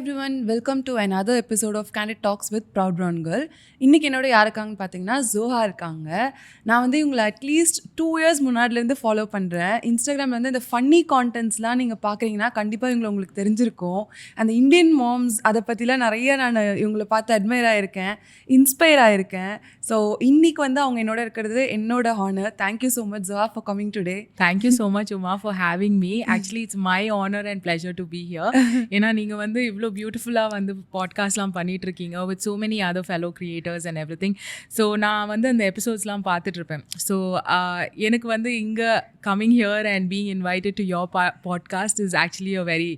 everyone, welcome to another episode of Candid Talks with Proud Brown Girl. இன்றைக்கி என்னோட யார் இருக்காங்கன்னு பார்த்தீங்கன்னா ஜோஹா இருக்காங்க. நான் வந்து இவங்களை அட்லீஸ்ட் 2 years முன்னாடிலேருந்து ஃபாலோ பண்ணுறேன். இன்ஸ்டாகிராமில் வந்து இந்த ஃபன்னி கான்டென்ட்ஸ்லாம் நீங்கள் பார்க்குறீங்கன்னா கண்டிப்பாக இவங்களை உங்களுக்கு தெரிஞ்சிருக்கும். அந்த இந்தியன் மாம்ஸ் அதை பற்றிலாம் நிறைய நான் இவங்களை பார்த்து அட்மையர் ஆகிருக்கேன், இன்ஸ்பயர் ஆகிருக்கேன். ஸோ இன்றைக்கி வந்து அவங்க என்னோட இருக்கிறது என்னோட honour. Thank you so much Zoha for coming today. Thank you so much, Uma, for having me. Actually, it's my honor and pleasure to be here. ஏன்னா நீங்கள் வந்து இவ்வளோ பியூட்டிஃபுல்லாக வந்து பாட்காஸ்ட்லாம் பண்ணிட்டு இருக்கீங்க with so many other fellow creators and everything. So நான் வந்து அந்த எபிசோட்ஸ்லாம் பார்த்துட்ருப்பேன். ஸோ எனக்கு வந்து இங்கே coming here and being invited to your podcast is actually a very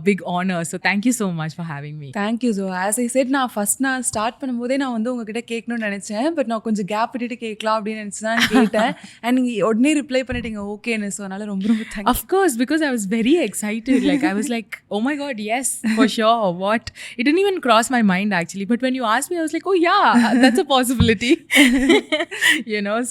big honor. So thank you so much for having me. Thank you Joha. As I set, நான் start பண்ணும்போதே நான் வந்து உங்ககிட்ட கேட்கணும்னு நினச்சேன். பட் நான் கொஞ்சம் கேப் விட்டுட்டு கேட்கலாம் அப்படின்னு நினச்சி தான் கேட்டேன். அண்ட் நீங்கள் உடனே ரிப்ளை பண்ணிட்டீங்க ஓகேன்னு. ஸோ அதனால் ரொம்ப ரொம்ப thank you. Of course, because I was very excited. Like I was like, oh my god, yes, for sure. What? It didn't even cross my mind actually. But when you asked me, I was like, oh yeah, that's a possibility.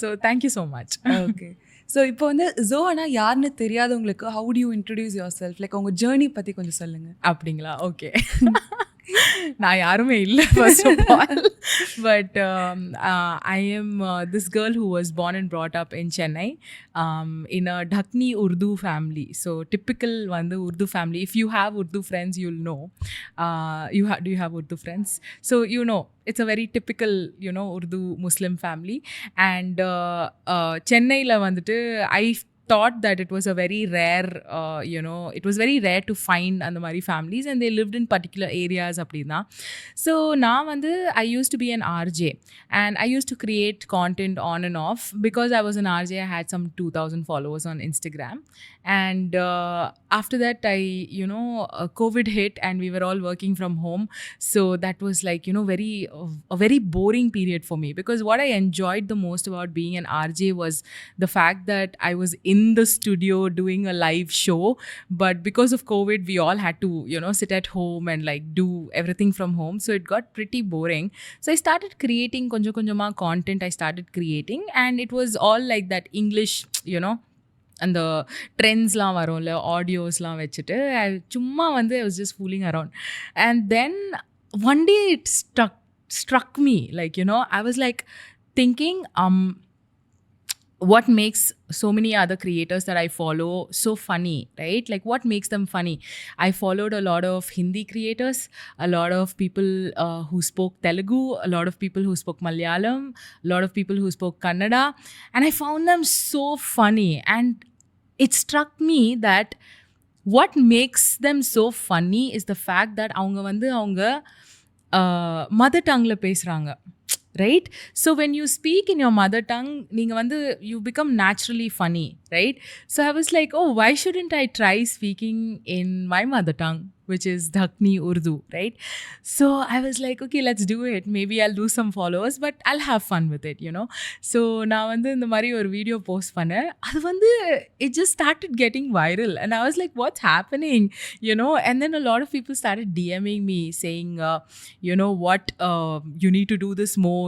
So thank you so much. Okay. So இப்போ வந்து Johanna யாருன்னு தெரியாதவங்களுக்கு how do you introduce yourself? Like உங்கள் journey பற்றி கொஞ்சம் சொல்லுங்கள். அப்படிங்களா? Okay. நான் யாருமே இல்லை first of all. But I am this girl who was born and brought up in Chennai in a Dhakkani Urdu family. So typical வந்து Urdu family. If you have Urdu friends, you'll know. Do you have Urdu friends? So it's a very typical Urdu Muslim family. And சென்னையில் வந்துட்டு I thought that it was a very rare, it was very rare to find அந்த மாதிரி families, and they lived in particular areas அப்படின்னா. So நான் வந்து I used to be an RJ and I used to create content on and off. Because I was an RJ, I had some 2,000 followers on Instagram. And after that COVID hit and we were all working from home. So that was like a very boring period for me, because what I enjoyed the most about being an RJ was the fact that I was in the studio doing a live show. But because of COVID, we all had to sit at home and like do everything from home. So it got pretty boring. So I started creating konjama content. I started creating, and it was all like that English, அந்த ட்ரெண்ட்ஸ்லாம் வரும்ல, ஆடியோஸ்லாம் வச்சுட்டு சும்மா வந்து I was just fooling around. And then one day it struck me, like I was like thinking, what makes so many other creators that I follow so funny, right? Like what makes them funny? I followed a lot of Hindi creators, a lot of people who spoke Telugu, a lot of people who spoke Malayalam, a lot of people who spoke Kannada, and I found them so funny. And it struck me that what makes them so funny is the fact that அவங்க mother tongue-ல பேசுறாங்க. Right? So when you speak in your mother tongue, you become naturally funny, right? So I was like, oh, why shouldn't I try speaking in my mother tongue, which is Dhakkani Urdu, right? So I was like, okay, let's do it. Maybe I'll do some followers, but I'll have fun with it, So நான் இந்த மாதிரி ஒரு video post பண்ணேன். அது it just started getting viral, and I was like, what's happening, and then a lot of people started DMing me saying, what, you need to do this more.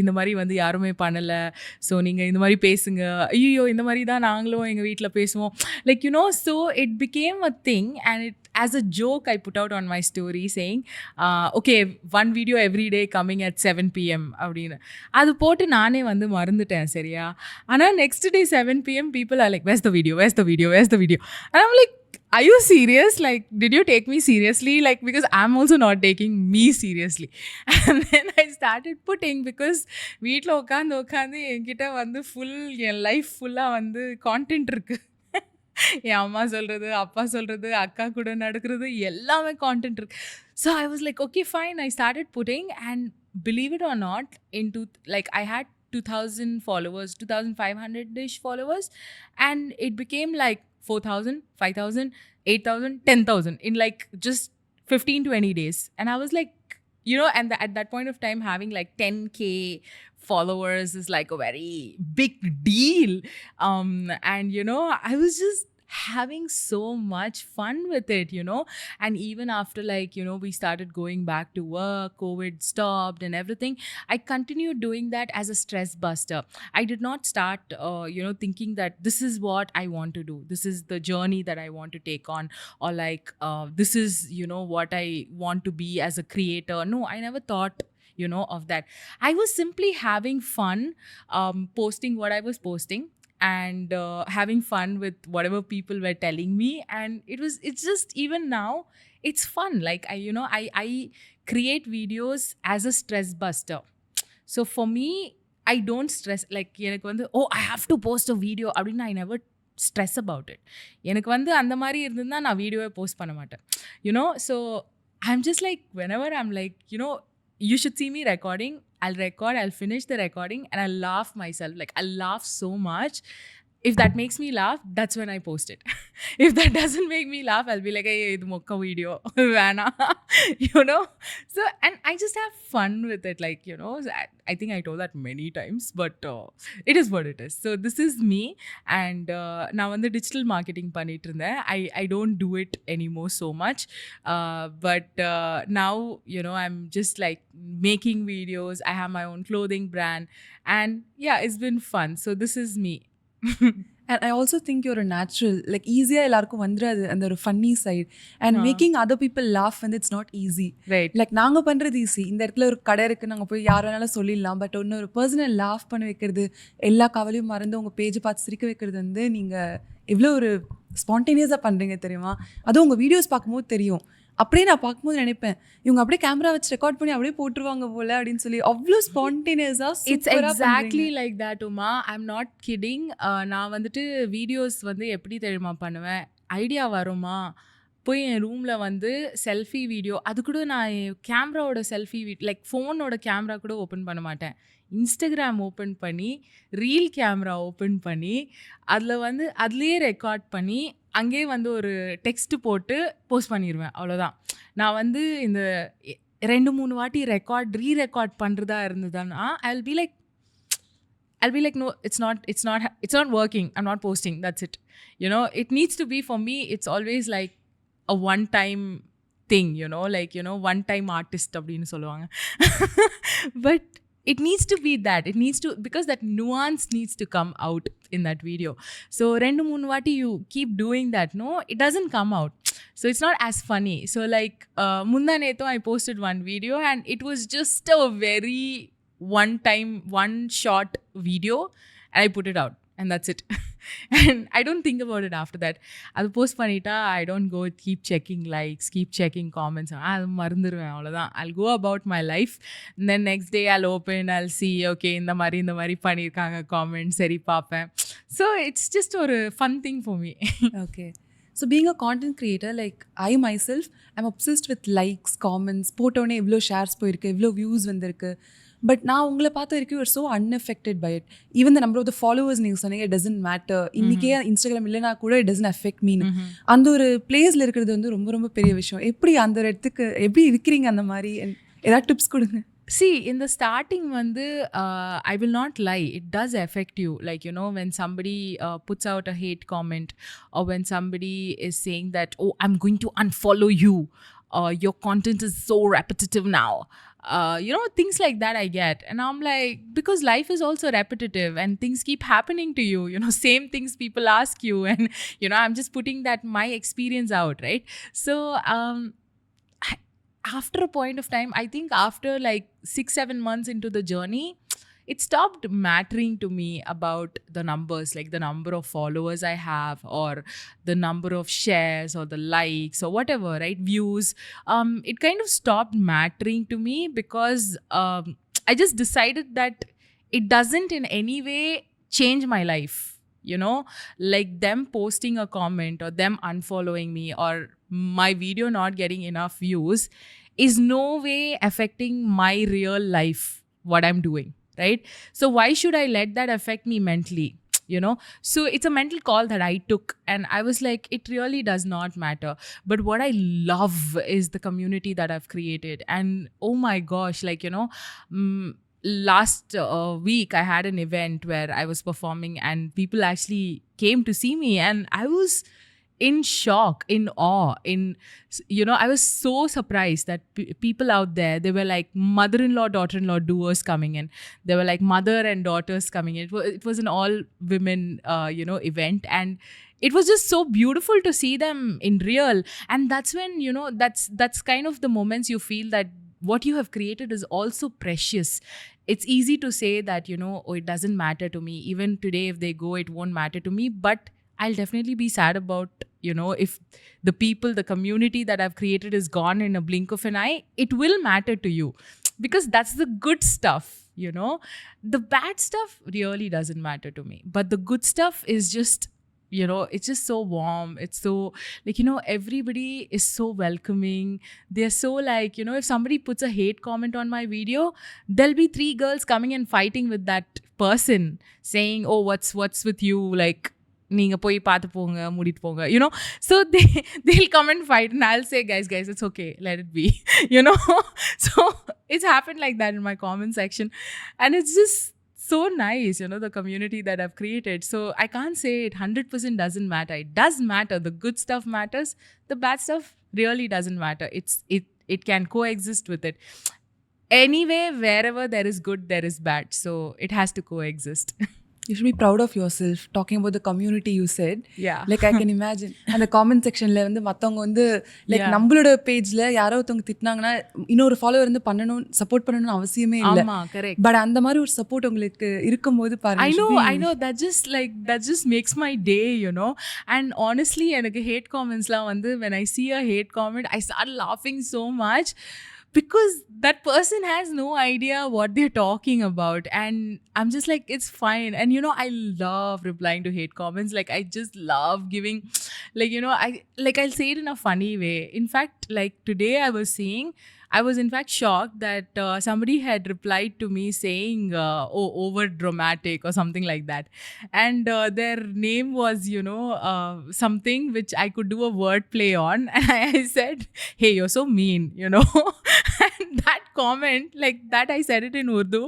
இந்த மாதிரி யாருமே பண்ணலை, ஸோ நீங்கள் இந்த மாதிரி பேசுங்க. ஐயோ, இந்த மாதிரி தான் நாங்களும் எங்கள் வீட்டில் பேசுவோம், like so it became a thing. And it, as a joke, I put out on my story saying, okay, one video every day coming at 7 PM அப்படின்னு. அது போட்டு நானே மறந்துட்டேன், சரியா? ஆனால் next day 7 PM people are like, where's the video? And I'm like, are you serious? Like, did you take me seriously? Like, because I'm also not taking me seriously. And then I started putting, because வீட்டில் உட்காந்து என்கிட்ட full என் life ஃபுல்லாக content இருக்கு. என் அம்மா சொல்கிறது, அப்பா சொல்கிறது, அக்கா கூட நடக்கிறது எல்லாமே கான்டென்ட் இருக்கு. So I was like, okay, fine. I started putting, and believe it or not, I had 2,000 followers, 2,500-ish followers, and it became like 4,000, 5,000, 8,000, 10,000 in like just 15-20 days. And I was like, and at that point of time, having like 10K followers is like a very big deal. And I was just having so much fun with it, you know. And even after, like, you know, we started going back to work, COVID stopped and everything, I continued doing that as a stress buster. I did not start you know, thinking that this is what I want to do, this is the journey that I want to take on, or like this is, you know, what I want to be as a creator. No, I never thought, you know, of that. I was simply having fun, posting what I was posting, and having fun with whatever people were telling me. And it's just, even now, it's fun. Like, I create videos as a stress buster. So for me, I don't stress. Like, எனக்கு வந்து, oh, I have to post a video அப்படின்னு I never stress about it. எனக்கு வந்து அந்த மாதிரி இருந்ததுன்னா நான் வீடியோவை போஸ்ட் பண்ண மாட்டேன், you know. So I'm just like, whenever I'm like, you know, you should see me recording, I'll record, I'll finish the recording, and I'll laugh myself. Like, I'll laugh so much. If that makes me laugh, that's when I post it. If that doesn't make me laugh, I'll be like, hey, idu mokka video vana. You know. So, and I just have fun with it, like, you know. So I think I told that many times, but it is what it is. So this is me. And now on the digital marketing pannittu irundhen. I don't do it anymore so much, but now, you know, I'm just like making videos. I have my own clothing brand, and yeah, it's been fun. So this is me. And I also think you're a natural, like ஈஸியாக எல்லாருக்கும் வந்துடாது அந்த ஒரு funny side. And making other people laugh வந்து it's not easy. Right. Like நாங்கள் பண்ணுறது easy. இந்த இடத்துல ஒரு கடை இருக்குது, நாங்கள் போய் யார் வேணாலும் சொல்லிடலாம். பட் ஒன்று ஒரு பர்சனை லாஃப் பண்ண வைக்கிறது, எல்லா கவலையும் மறந்து உங்கள் பேஜை பார்த்து சிரிக்க வைக்கிறது வந்து நீங்கள் எவ்வளோ ஒரு ஸ்பான்டேனியஸாக பண்ணுறீங்க தெரியுமா? அதுவும் உங்கள் வீடியோஸ் பார்க்கும்போது தெரியும். அப்படியே நான் பார்க்கும்போது நினைப்பேன், இவங்க அப்படியே கேமரா வச்சு ரெக்கார்ட் பண்ணி அப்படியே போட்டுருவாங்க போல அப்படின்னு சொல்லி. அவ்வளோ ஸ்பான்டேனியஸாக it's exactly like that Uma. I'm not kidding. நான் வந்துட்டு வீடியோஸ் வந்து எப்படி தெரியுமா பண்ணுவேன், ஐடியா வருமா, போய் என் ரூமில் வந்து செல்ஃபி வீடியோ, அது கூட நான் கேமராவோட செல்ஃபி லைக் ஃபோனோட கேமரா கூட ஓப்பன் பண்ண மாட்டேன். இன்ஸ்டாகிராம் ஓப்பன் பண்ணி, ரீல் கேமரா ஓப்பன் பண்ணி, அதில் வந்து அதுலேயே ரெக்கார்ட் பண்ணி, அங்கேயே வந்து ஒரு டெக்ஸ்ட்டு போட்டு போஸ்ட் பண்ணிடுவேன். அவ்வளோதான். நான் வந்து இந்த 2-3 வாட்டி ரீரெக்கார்ட் பண்ணுறதா இருந்ததுன்னா I'll be like, no, it's not working, I'm not posting, that's it. You know, it needs to be, for me, it's always like a one time thing, you know, like, you know, one time artist அப்படின்னு சொல்லுவாங்க. But it needs to be that. It needs to, because that nuance needs to come out in that video. So 2-3 vaati you keep doing that, no, it doesn't come out. So it's not as funny. So like munna netho I posted one video and it was just a very one shot video and I put it out and that's it. And I don't think about it after that. அது post பண்ணிட்டா I don't go keep checking likes, keep checking comments. அது மறந்துடுவேன், அவ்வளோதான். I'll go about my life and then next day I'll open, I'll see, okay, இந்த மாதிரி பண்ணியிருக்காங்க comment, சரி பார்ப்பேன். So it's just ஒரு fun thing for me. Okay. So being a content creator, like I myself, I'm obsessed with likes, comments, போட்டோன்னே இவ்வளோ shares போயிருக்கு, இவ்வளோ வியூஸ் வந்திருக்கு. பட் நான் உங்களை பார்த்த வரைக்கும் you're so unaffected by it. Even the number of the followers நீங்கள் சொன்னீங்க, இட் டசன்ட் மேட்டர். இன்றைக்கே இன்ஸ்டாகிராம் இல்லைனா கூட இட் டசன்ட் அஃபெக்ட் மீன். அந்த ஒரு பிளேஸில் இருக்கிறது வந்து ரொம்ப ரொம்ப பெரிய விஷயம். எப்படி அந்த ஒரு இடத்துக்கு எப்படி இருக்கிறீங்க? அந்த மாதிரி ஏதாவது டிப்ஸ் கொடுங்க. See, in the starting vandu I will not lie, it does affect you. Like, you know, when somebody puts out a hate comment, or when somebody is saying that, oh, I'm going to unfollow you, your content is so repetitive now, you know, things like that I get. And I'm like, because life is also repetitive and things keep happening to you, you know, same things people ask you, and you know, I'm just putting that my experience out, right? So after a point of time, I think after like 6-7 months into the journey, it stopped mattering to me about the numbers, like the number of followers I have, or the number of shares, or the likes, or whatever, right? Views. It kind of stopped mattering to me because I just decided that it doesn't in any way change my life. You know, like them posting a comment or them unfollowing me or my video not getting enough views is no way affecting my real life, what I'm doing, right? So why should I let that affect me mentally, you know? So it's a mental call that I took, and I was like, it really does not matter. But what I love is the community that I've created. And oh my gosh, like, you know, last week I had an event where I was performing and people actually came to see me, and I was in shock, in awe, I was so surprised that people out there, they were like mother-in-law, daughter-in-law duos coming in. They were like mother and daughters coming in. It was an all women event, and it was just so beautiful to see them in real. And that's when, that's kind of the moments you feel that what you have created is also precious. It's easy to say that, oh, it doesn't matter to me. Even today, if they go, it won't matter to me. But I'll definitely be sad about, if the people, the community that I've created is gone in a blink of an eye. It will matter to you because that's the good stuff, The bad stuff really doesn't matter to me. But the good stuff is just, it's just so warm. It's so everybody is so welcoming. They're so like, if somebody puts a hate comment on my video, there'll be 3 girls coming and fighting with that person saying, oh, what's with you? Like, நீங்க போய் பார்த்து போங்க மூடிட்டு போங்க so they'll come and fight, and I'll say guys it's okay, let it be. So it's happened like that in my comment section, and it's just so nice, the community that I've created. So I can't say it 100% doesn't matter. It does matter. The good stuff matters. The bad stuff really doesn't matter. It can coexist with it. Anyway, wherever there is good, there is bad. So it has to coexist. You should be proud of yourself talking about the community you said. Yeah. Like I can imagine. And the comment sectionல வந்து மத்தவங்க வந்து like நம்மளோட பேஜ்ல யாரோ ஒருத்தவங்க திட்டினாங்கன்னா இன்னொரு follower வந்து support பண்ணணும்னு அவசியமே இல்ல. ஆமா, கரெக்ட். பட் அந்த மாதிரி ஒரு சப்போர்ட் உங்களுக்கு இருக்கும்போது பாருங்க. I know that just makes my day, And honestly, எனக்கு hate commentsலாம் வந்து when I see a hate comment, I start laughing so much. Because that person has no idea what they're talking about, and I'm just like, it's fine. And I love replying to hate comments. Like, I just love giving, like, I'll say it in a funny way. In fact, like today I was in fact shocked that somebody had replied to me saying, oh, over dramatic or something like that. And their name was, something which I could do a word play on. And I said, hey, you're so mean, And that comment, like that, I said it in Urdu.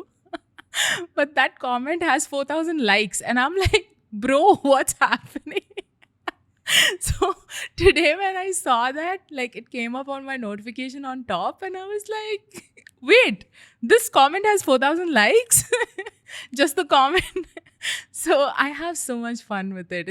But that comment has 4,000 likes. And I'm like, bro, what's happening? So today when I saw that, like it came up on my notification on top, and I was like, wait, this comment has 4,000 likes? Just the comment. So I have so much fun with it.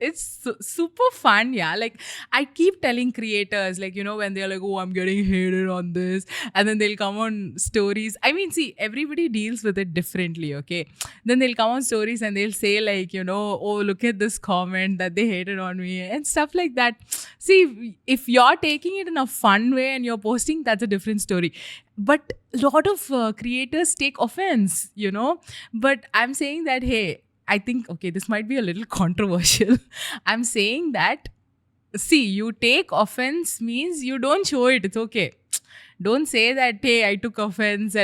It's super fun, yeah. Like, I keep telling creators, like, when they're like, oh, I'm getting hated on this, and then they'll come on stories. I mean, see, everybody deals with it differently, okay? Then they'll come on stories and they'll say, like, oh, look at this comment that they hated on me, and stuff like that. See, if you're taking it in a fun way and you're posting, that's a different story. But a lot of creators take offense, But I'm saying that, hey, I think, okay, this might be a little controversial. I'm saying that, see, you take offense means you don't show it. It's okay. Don't say that, hey, I took offense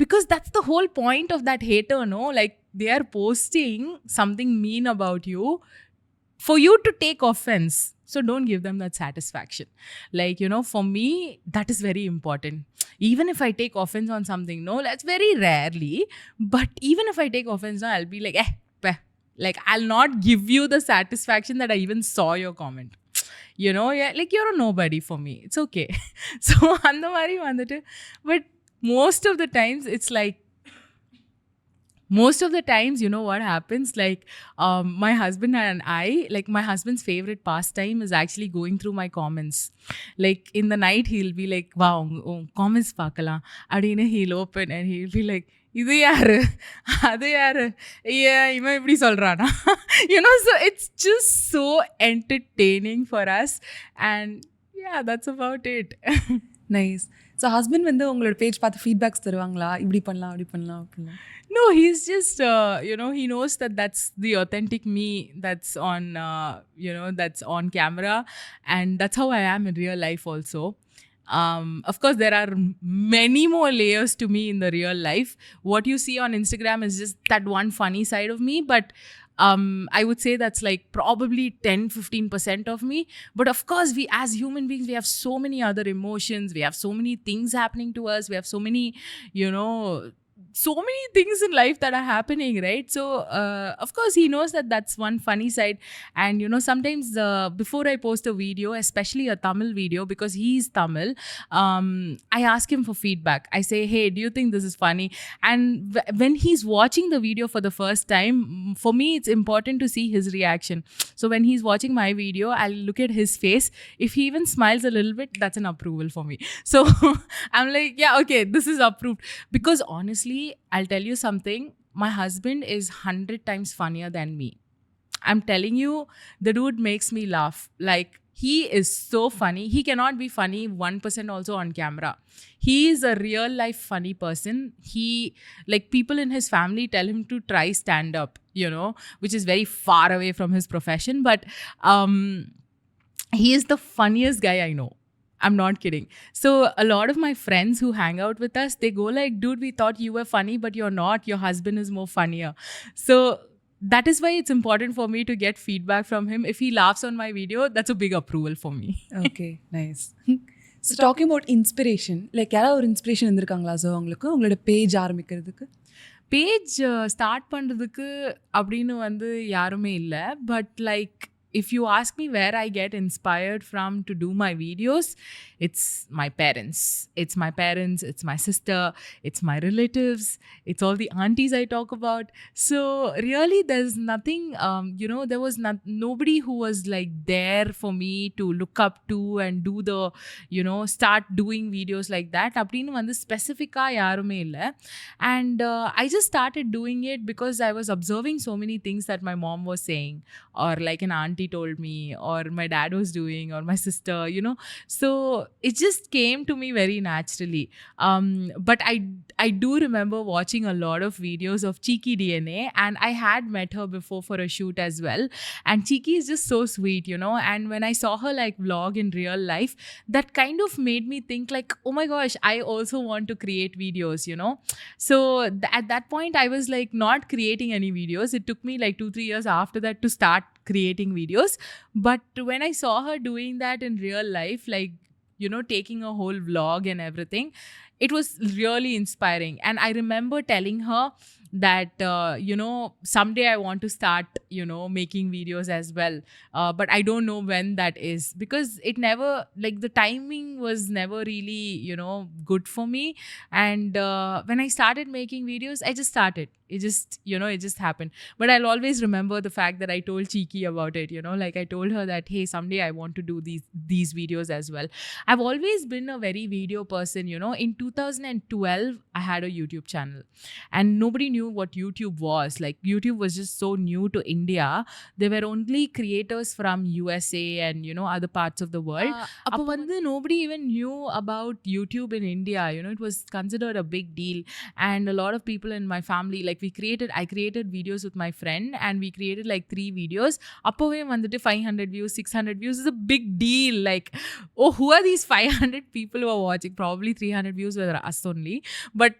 because that's the whole point of that hater, no? Like, they are posting something mean about you for you to take offense. So don't give them that satisfaction. Like, for me, that is very important. Even if I take offense on something, no, that's very rarely. But even if I take offense, no, I'll be like, like, I'll not give you the satisfaction that I even saw your comment. Yeah, like, you're a nobody for me. It's okay. So, and the mari vandute. But most of the times, it's like, most of the times, what happens, like, my husband and I, like, my husband's favorite pastime is actually going through my comments. Like, in the night, he'll be like, wow, comments paakalam. Adine he'll open and he'll be like, இது யாரு அது யாரு இவன் இப்படி சொல்றானா so it's just so entertaining for us, and yeah, that's about it. Nice. So husband வந்து உங்களோட page பார்த்து ஃபீட்பேக்ஸ் தருவாங்களா, இப்படி பண்ணலாம் அப்படி பண்ணலாம் அப்படின்னா? No, he's just, he knows that that's the authentic me that's on, that's on camera, and that's how I am in real life also. Of course, there are many more layers to me in the real life. What you see on Instagram is just that one funny side of me, but I would say that's like probably 10-15% of me. But of course, we as human beings, we have so many other emotions. We have so many things happening to us. We have so many, so many things in life that are happening, right? So of course he knows that that's one funny side. And sometimes before I post a video, especially a Tamil video, because he's Tamil, I ask him for feedback. I say, hey, do you think this is funny? And when he's watching the video for the first time, for me it's important to see his reaction. So when he's watching my video, I'll look at his face. If he even smiles a little bit, that's an approval for me. So I'm like, yeah, okay, this is approved. Because honestly, I'll tell you something, my husband is 100 times funnier than me. I'm telling you, the dude makes me laugh. Like, he is so funny. He cannot be funny 1% also on camera. He is a real life funny person. He, like, people in his family tell him to try stand up, which is very far away from his profession. But he is the funniest guy I know. I'm not kidding. So a lot of my friends who hang out with us, they go like, dude, we thought you were funny, but you're not. Your husband is more funnier. So that is why it's important for me to get feedback from him. If he laughs on my video, that's a big approval for me. Okay, nice. So talking about inspiration, like யாராவது ஒரு inspiration இருந்திருக்காங்களா so உங்களோட page ஆரம்பிக்கிறதுக்கு? Page start பண்ணுறதுக்கு அப்படின்னு யாருமே இல்லை. But like, if you ask me where I get inspired from to do my videos, it's my parents. It's my parents, it's my sister, it's my relatives, it's all the aunties I talk about. So really there's nothing, there was nobody who was like there for me to look up to and do the, start doing videos like that. அப்படின்னு specific-ஆ யாருமே இல்லை. And I just started doing it because I was observing so many things that my mom was saying, or like an auntie told me, or my dad was doing, or my sister, so it just came to me very naturally. But I do remember watching a lot of videos of Cheeky DNA, and I had met her before for a shoot as well. And Cheeky is just so sweet, and when I saw her like vlog in real life, that kind of made me think like, oh my gosh, I also want to create videos, So at that point I was like not creating any videos. It took me like 2-3 years after that to start creating videos. But when I saw her doing that in real life, like, taking a whole vlog and everything, it was really inspiring. And I remember telling her that, someday I want to start, making videos as well. But I don't know when that is, because it never, like, the timing was never really, good for me. And when I started making videos, I just started. It just happened. But I'll always remember the fact that I told Cheeky about it, like I told her that, hey, someday I want to do these videos as well. I've always been a very video person, In 2012, I had a YouTube channel, and nobody knew what YouTube was. Like, YouTube was just so new to India. There were only creators from USA and, other parts of the world. Nobody even knew about YouTube in India. It was considered a big deal. And a lot of people in my family, like, I created videos with my friend, and we created like 3 videos. Appove 500 views, 600 views is a big deal. Like, oh, who are these 500 people who are watching? Probably 300 views were us only. But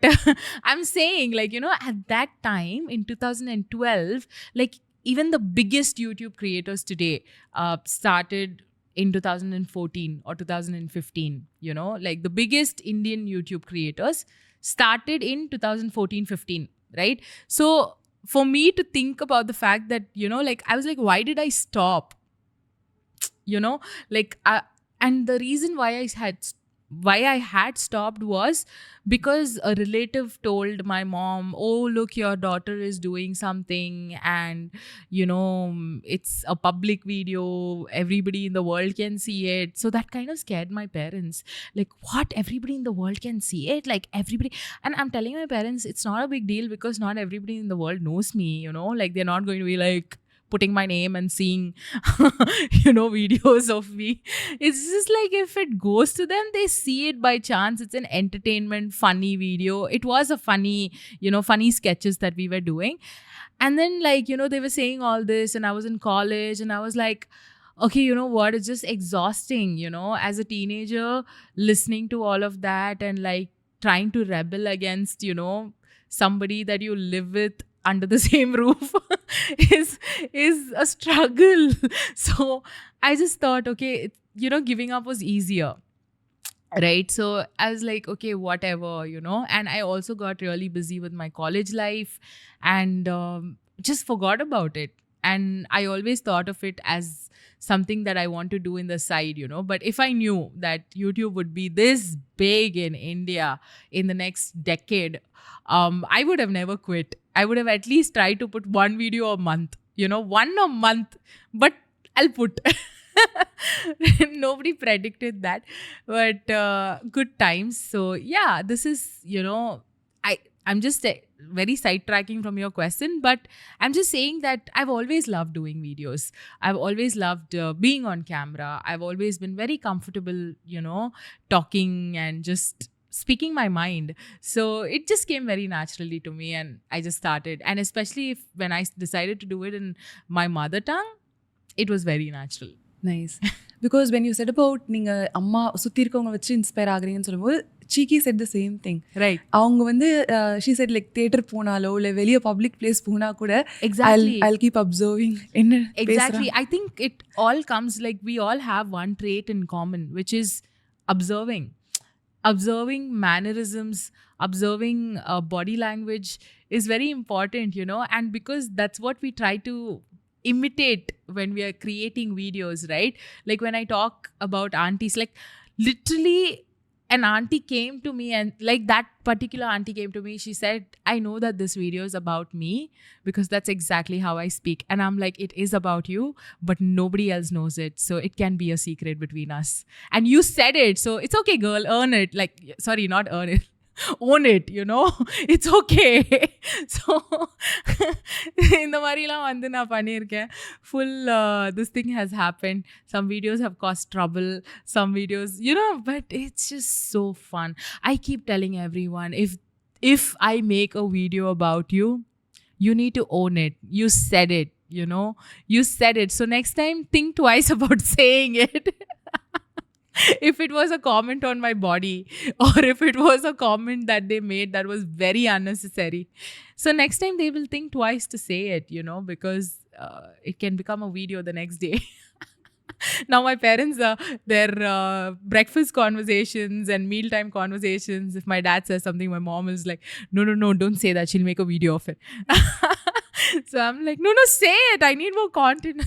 I'm saying, like, at that time in 2012, like, even the biggest YouTube creators today started in 2014 or 2015, like the biggest Indian YouTube creators started in 2014-15, right? So for me to think about the fact that, like, I was like, why did I stop? Like, and the reason why I had stopped was because a relative told my mom, oh, look, your daughter is doing something, and it's a public video, everybody in the world can see it. So that kind of scared my parents. Like, what, everybody in the world can see it? Like, everybody? And I'm telling my parents, it's not a big deal, because not everybody in the world knows me, like, they're not going to be like putting my name and seeing videos of me. It's just like, if it goes to them, they see it by chance. It's an entertainment funny video. It was a funny funny sketches that we were doing. And then, like, they were saying all this, and I was in college, and I was like, okay, you know what, it's just exhausting, as a teenager, listening to all of that and like trying to rebel against somebody that you live with under the same roof is a struggle. So I just thought, okay, giving up was easier. right? So I was like, okay, whatever, and I also got really busy with my college life and just forgot about it. And I always thought of it as something that I want to do in the side, but if I knew that YouTube would be this big in India in the next decade, I would have never quit. I would have at least tried to put one video a month, one a month, but I'll put. Nobody predicted that, but good times. So yeah, this is, I'm just very sidetracking from your question, but I'm just saying that I've always loved doing videos. I've always loved being on camera. I've always been very comfortable, talking and just speaking my mind. So it just came very naturally to me, and I just started. And especially when I decided to do it in my mother tongue, it was very natural. Nice because when you said about நீங்கள் அம்மா சுற்றி இருக்கவங்க வச்சு inspire ஆகுறீங்கன்னு சொல்லும்போது சீக்கி said the same thing. Right. அவங்க வந்து ஷீ செட் லைக் தியேட்டர் போனாலோ இல்லை வெளியே பப்ளிக் பிளேஸ் போனால் கூட எக்ஸாக்ட்லி ஐ கீப் அப்சர்விங் என்ன exactly. I think it all comes like we all have one trait in common, which is observing mannerisms, observing body language is very important, and because that's what we try to imitate when we are creating videos, right? Like when I talk about aunties, like literally an auntie came to me, and like that particular auntie came to me, she said, I know that this video is about me because that's exactly how I speak. And I'm like, it is about you, but nobody else knows it, so it can be a secret between us. And you said it, so it's okay, girl, earn it. Like, sorry, not earn it, own it, it's okay. So இந்த மாதிரிலாம் வந்து நான் பண்ணியிருக்கேன். Full this thing has happened. Some videos have caused trouble, some videos, but it's just so fun. I keep telling everyone, if I make a video about you, you need to own it. You said it, you said it. So next time, think twice about saying it. If it was a comment on my body, or if it was a comment that they made that was very unnecessary, so next time they will think twice to say it, because it can become a video the next day. Now my parents, their breakfast conversations and mealtime conversations, if my dad says something, my mom is like, no, don't say that, she'll make a video of it. So I'm like, no, say it, I need more content.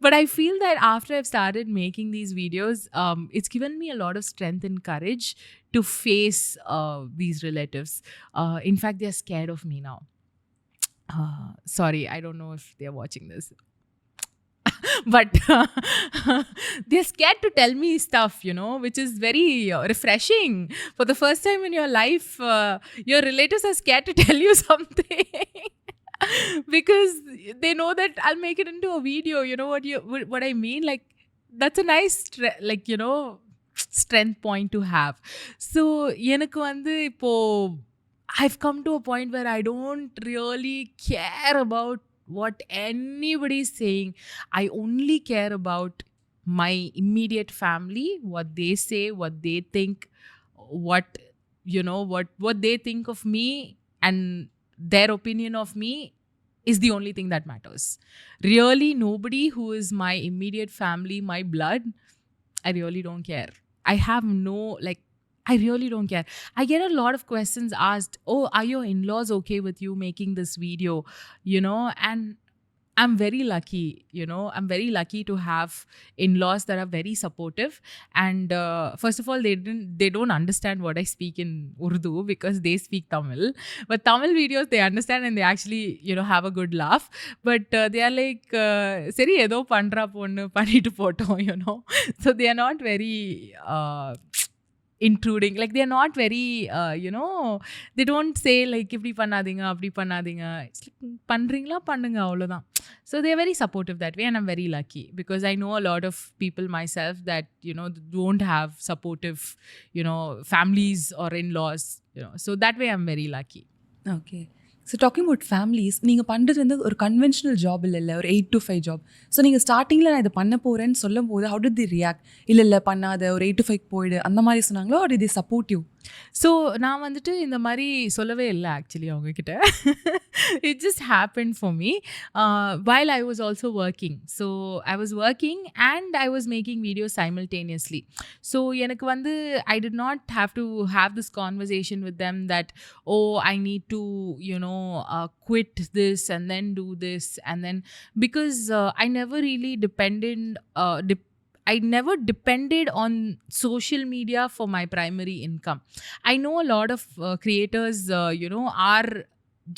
But I feel that after I've started making these videos, it's given me a lot of strength and courage to face these relatives. In fact, they're scared of me now. Sorry, I don't know if they're watching this. But they're scared to tell me stuff, which is very refreshing. For the first time in your life, your relatives are scared to tell you something. Because they know that I'll make it into a video. You know what I mean? Like, that's a nice strength point to have. So எனக்கு வந்து இப்போ I've come to a point where I don't really care about what anybody is saying. I only care about my immediate family, what they say, what they think, what they think of me, and their opinion of me is the only thing that matters. Really, nobody who is my immediate family, my blood, I really don't care. I really don't care. I get a lot of questions asked, oh, are your in-laws okay with you making this video? And I'm very lucky, I'm very lucky to have in-laws that are very supportive. And first of all, they don't understand what I speak in Urdu because they speak Tamil. But Tamil videos, they understand and they actually, have a good laugh. But they are like, seri edo pandra ponnu panitu potom, So they are not very intruding. Like, they are not very they don't say like இப்படி பண்ணாதீங்க அப்படி பண்ணாதீங்க. It's like பண்றீங்களா பண்ணுங்க அவ்வளவுதான். So they are very supportive that way, and I'm very lucky because I know a lot of people myself that don't have supportive families or in-laws, so that way I'm very lucky. Okay. So talking about families, நீங்கள் பண்ணுறது வந்து ஒரு conventional job இல்லை, ஒரு 8 to 5 job. So நீங்கள் ஸ்டார்டிங்கில் நான் இதை பண்ண போகிறேன்னு சொல்லும் போது ஹவு டிட் தி ரியாக்ட்? இல்லை பண்ணாத, ஒரு 8 to 5 போயிடு அந்த மாதிரி சொன்னாங்களோ, or they support you? So நான் வந்துட்டு இந்த மாதிரி சொல்லவே இல்லை ஆக்சுவலி அவங்கக்கிட்ட. It just happened for me while I was also working. So I was working and I was making videos simultaneously. So எனக்கு வந்து I did not have to have this conversation with them that, oh, I need to, quit this and then do this. And then because I never really I never depended on social media for my primary income. I know a lot of creators, are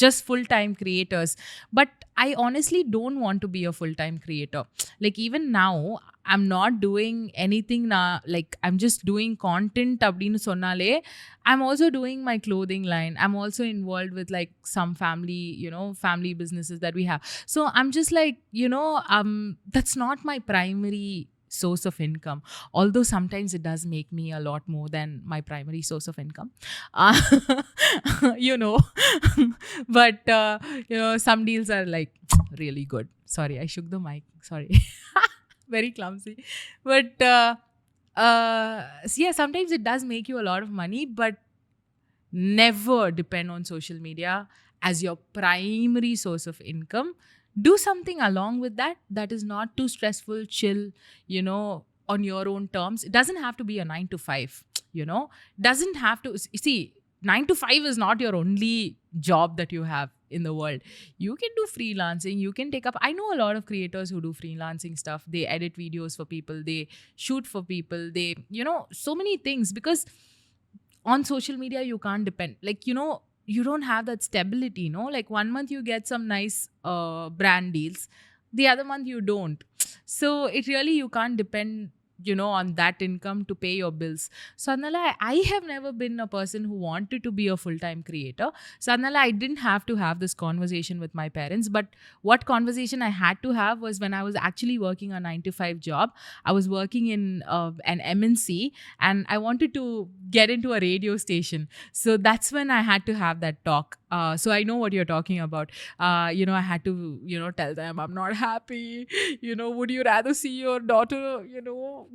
just full-time creators, but I honestly don't want to be a full-time creator. Like even now I'm not doing anything now, like I'm just doing content abdinu sonnale. I'm also doing my clothing line. I'm also involved with like some family businesses that we have. So I'm just like, that's not my primary source of income, although sometimes it does make me a lot more than my primary source of income. uh, you know but some deals are like really good. Sorry, I shook the mic, sorry. Very clumsy. But yeah, sometimes it does make you a lot of money, but never depend on social media as your primary source of income. Do something along with that that is not too stressful, chill, on your own terms. It doesn't have to be a 9 to 5, doesn't have to see. 9 to 5 is not your only job that you have in the world. You can do freelancing. You can take up, I know a lot of creators who do freelancing stuff. They edit videos for people, they shoot for people, they so many things. Because on social media you can't depend, like you don't have that stability, like one month you get some nice brand deals, the other month you don't. So it really, you can't depend on that income to pay your bills. So adnala I have never been a person who wanted to be a full-time creator. So adnala I didn't have to have this conversation with my parents. But what conversation I had to have was when I was actually working a 9 to 5 job. I was working in an MNC, and I wanted to get into a radio station. So that's when I had to have that talk. So I know what you're talking about. I had to tell them I'm not happy. Would you rather see your daughter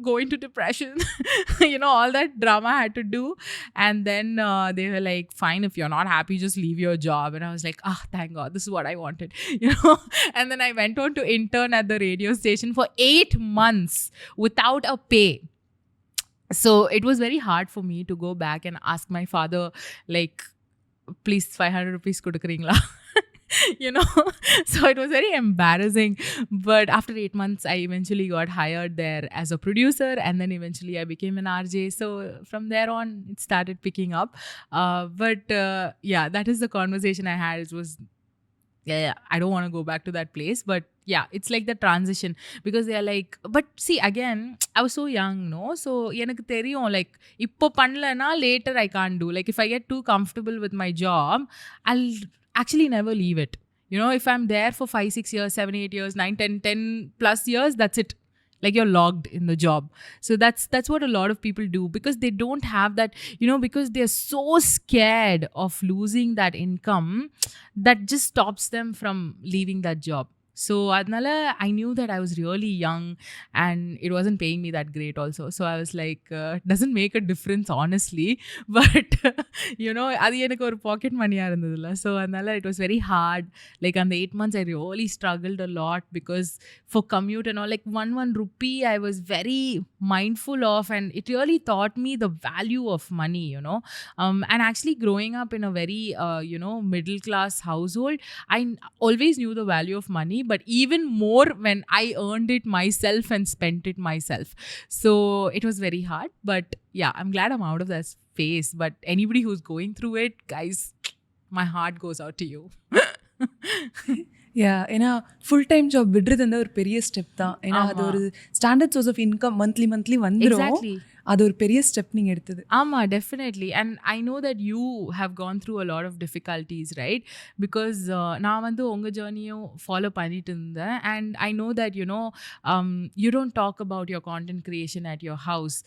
go into depression? All that drama I had to do. And then they were like, fine, if you're not happy, just leave your job. And I was like, thank God, this is what I wanted. And then I went on to intern at the radio station for 8 months without a pay. So it was very hard for me to go back and ask my father, like, please 500 rupees kudukringla. So it was very embarrassing. But after 8 months I eventually got hired there as a producer, and then eventually I became an RJ. So from there on it started picking up. But yeah, that is the conversation I had. It was, yeah, I don't want to go back to that place. But yeah, it's like the transition. Because they are like, but see, again, I was so young, no? So எனக்கு தெரியும், like இப்போ பண்ணலனா later I can't do. Like if I get too comfortable with my job, I'll actually never leave it. If I'm there for 5, 6 years, 7, 8 years, 9, 10, 10 plus years, that's it. Like you're logged in the job. So that's what a lot of people do, because they don't have that, because they're so scared of losing that income that just stops them from leaving that job. So adnala I knew that I was really young and it wasn't paying me that great also. So I was like, doesn't make a difference honestly. But adu enakku or pocket money ah irundhadilla. So adnala it was very hard. Like on the 8 months I really struggled a lot, because for commute and all, like 1 rupee I was very mindful of, and it really taught me the value of money. And actually growing up in a very middle class household, I always knew the value of money, but even more when I earned it myself and spent it myself. So it was very hard. But yeah, I'm glad I'm out of that phase. But anybody who's going through it, guys, my heart goes out to you. ஏன்னா full time job விடுறது வந்து ஒரு பெரிய step தான். ஏன்னா அது ஒரு standard source of income monthly வந்துடும். அது ஒரு பெரிய ஸ்டெப் நீங்கள் எடுத்தது. ஆமாம், definitely. And I know that you have gone through a lot of difficulties, right? Because நான் வந்து உங்கள் ஜேர்னியும் ஃபாலோ பண்ணிட்டு இருந்தேன். And I know that you don't talk about your content creation at your house,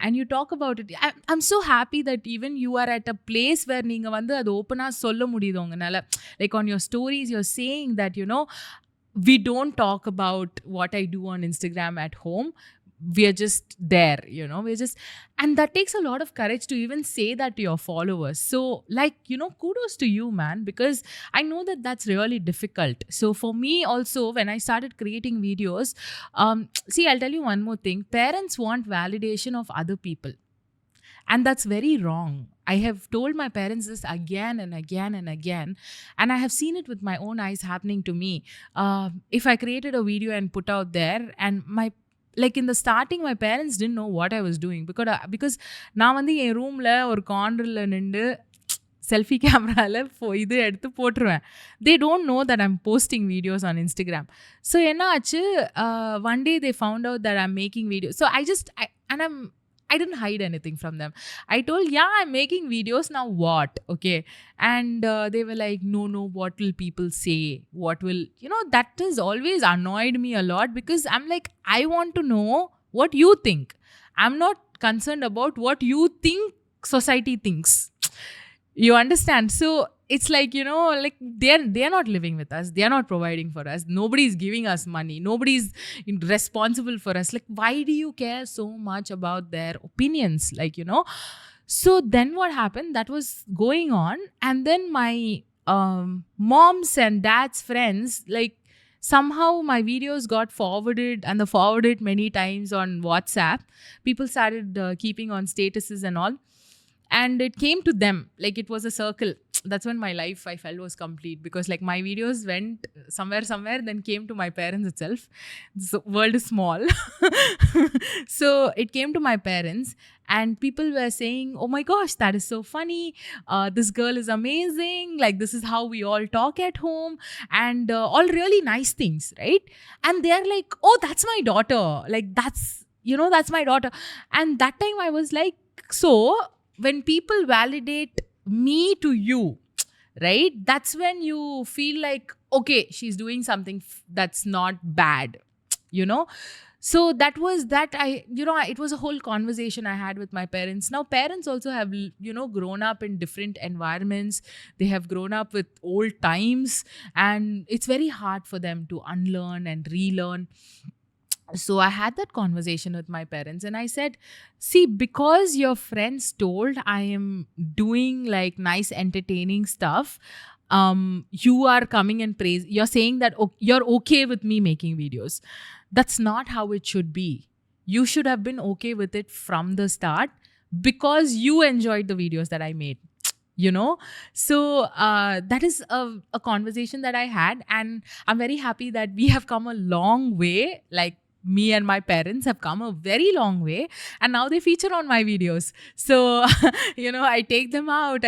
and you talk about it. I'm so happy that even you are at a place where நீங்கள் வந்து அது ஓப்பனாக சொல்ல முடியுது உங்களால். Like on your stories you're saying that we don't talk about what I do on Instagram at home, we are just there, you know, we're just, and that takes a lot of courage to even say that to your followers. So like, you know, kudos to you, man, because I know that that's really difficult. So for me also, when I started creating videos, see, I'll tell you one more thing. Parents want validation of other people, and that's very wrong. I have told my parents this again and again and again, and I have seen it with my own eyes happening to me. If I created a video and put out there, and my, like in the starting, my parents didn't know what I was doing, because நான் வந்து என் ரூமில் ஒரு கார்னரில் நின்று selfie கேமராவில் இது எடுத்து போட்டுருவேன். They don't know that I'm posting videos on Instagram. So என்ன ஆச்சு, one day they found out that I'm making video. So I didn't hide anything from them. I told, yeah, I'm making videos, now what? Okay. And they were like, no, what will people say? What will, you know, that has always annoyed me a lot, because I'm like, I want to know what you think. I'm not concerned about what you think society thinks. You understand? So it's like, you know, like they're not living with us. They're not providing for us. Nobody's giving us money. Nobody's responsible for us. Like, why do you care so much about their opinions? Like, you know. So then what happened? That was going on. And then my mom's and dad's friends, like, somehow my videos got forwarded, and they forwarded many times on WhatsApp. People started keeping on statuses and all. And it came to them, like it was a circle. That's when my life, I felt, was complete, because like my videos went somewhere, then came to my parents itself. The world is small. So it came to my parents, and people were saying, oh my gosh, that is so funny. This girl is amazing. Like, this is how we all talk at home, and all really nice things, right? And they're like, oh, that's my daughter. Like, that's, you know, that's my daughter. And that time I was like, so when people validate me to you, right, that's when you feel like, okay, she's doing something that's not bad, you know. So that was that. It was a whole conversation I had with my parents. Now parents also have, you know, grown up in different environments. They have grown up with old times, and it's very hard for them to unlearn and relearn. So I had that conversation with my parents, and I said, see, because your friends told I am doing like nice entertaining stuff, you are coming and praise, you're saying that you're okay with me making videos. That's not how it should be. You should have been okay with it from the start, because you enjoyed the videos that I made, you know. So that is a conversation that I had, and I'm very happy that we have come a long way. Like, me and my parents have come a very long way, and now they feature on my videos. So you know, I take them out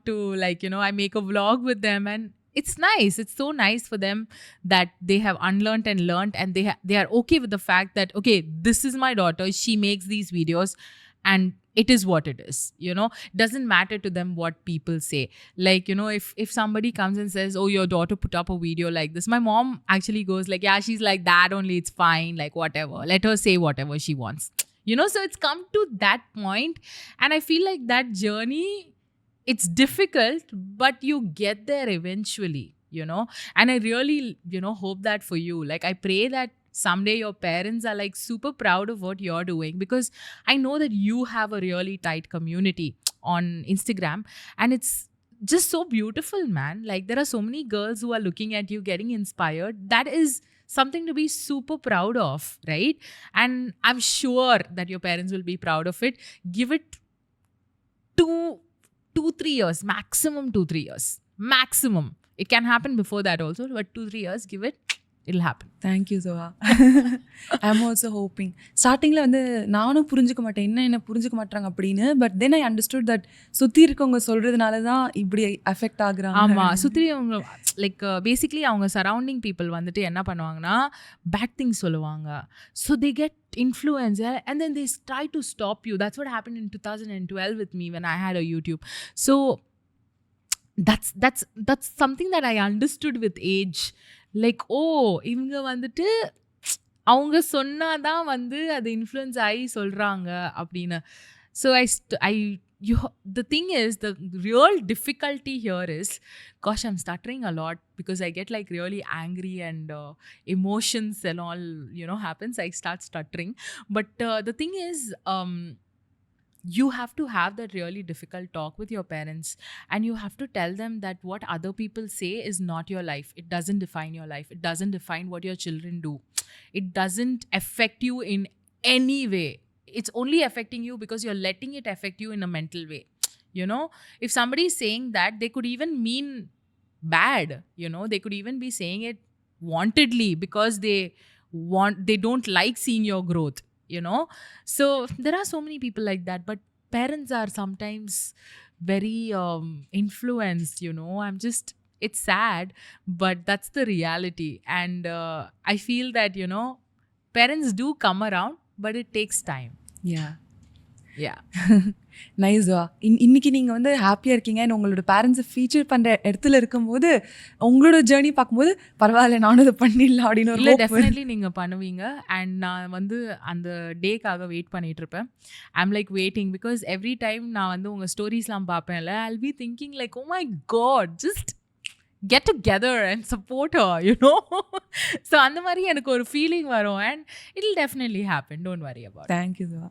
to, like, you know, I make a vlog with them, and it's nice. It's so nice for them that they have unlearned and learned, and they are okay with the fact that, okay, this is my daughter, she makes these videos, and it is what it is, you know. Doesn't matter to them what people say. Like, you know, if somebody comes and says, oh, your daughter put up a video like this, my mom actually goes like, yeah, she's like that only, it's fine, like whatever, let her say whatever she wants, you know. So it's come to that point, and I feel like that journey, it's difficult, but you get there eventually, you know. And I really, you know, hope that for you. Like, I pray that someday your parents are like super proud of what you're doing, because I know that you have a really tight community on Instagram, and it's just so beautiful, man. Like, there are so many girls who are looking at you, getting inspired. That is something to be super proud of, right? And I'm sure that your parents will be proud of it. Give it 2-3 years, maximum 2-3 years, maximum. It can happen before that also, but 2-3 years, give it, it'll happen. Thank you, Zoha. I'm also hoping. ஸ்டார்டிங்கில் வந்து நானும் புரிஞ்சுக்க மாட்டேன், என்ன புரிஞ்சுக்க மாட்டாங்க அப்படின்னு. But then I understood that சுற்றி இருக்கவங்க சொல்கிறதுனால தான் இப்படி அஃபெக்ட் ஆகுறாங்க. ஆமாம், சுற்றி அவங்க லைக் பேசிக்லி அவங்க சரௌண்டிங் பீப்புள் வந்துட்டு என்ன பண்ணுவாங்கன்னா, பேட் திங்ஸ் சொல்லுவாங்க. So they get influencer, and then they try to stop you. That's what happened in 2012 with me when I had a YouTube. So that's something that I understood with age. Like, oh, இவங்க வந்துட்டு அவங்க சொன்னாதான் வந்து அது influence ஆகி சொல்கிறாங்க அப்படின்னு. So I the thing is, the real difficulty here is, gosh, I'm stuttering a lot because I get like really angry and emotions and all, happens. I start stuttering. But the thing is, you have to have that really difficult talk with your parents, and you have to tell them that what other people say is not your life. It doesn't define your life. It doesn't define what your children do. It doesn't affect you in any way. It's only affecting you because you're letting it affect you in a mental way. If somebody is saying that, they could even mean bad. They could even be saying it wantedly because they don't like seeing your growth. So there are so many people like that, but parents are sometimes very influenced. It's sad, but that's the reality. And I feel that parents do come around, but it takes time. Yeah. நைஸ்வா. இன்னைக்கு நீங்கள் வந்து ஹாப்பியாக இருக்கீங்க, உங்களோட பேரண்ட்ஸை feature பண்ணுற இடத்துல இருக்கும்போது உங்களோட ஜேர்னி பார்க்கும்போது பரவாயில்ல, நானும் இதை பண்ணிடலாம் அப்படின்னு இல்லை, டெஃபினெட்லி நீங்கள் பண்ணுவீங்க. அண்ட் நான் வந்து அந்த டேக்காக வெயிட் பண்ணிட்டு இருப்பேன். I'm like waiting because every time நான் வந்து உங்கள் ஸ்டோரிஸ்லாம் பார்ப்பேன்ல, I will be thinking like, oh my God, just get together and support her, So அந்த மாதிரி எனக்கு ஒரு ஃபீலிங் வரும். And it'll definitely happen, don't worry about it. Thank you, Zoha.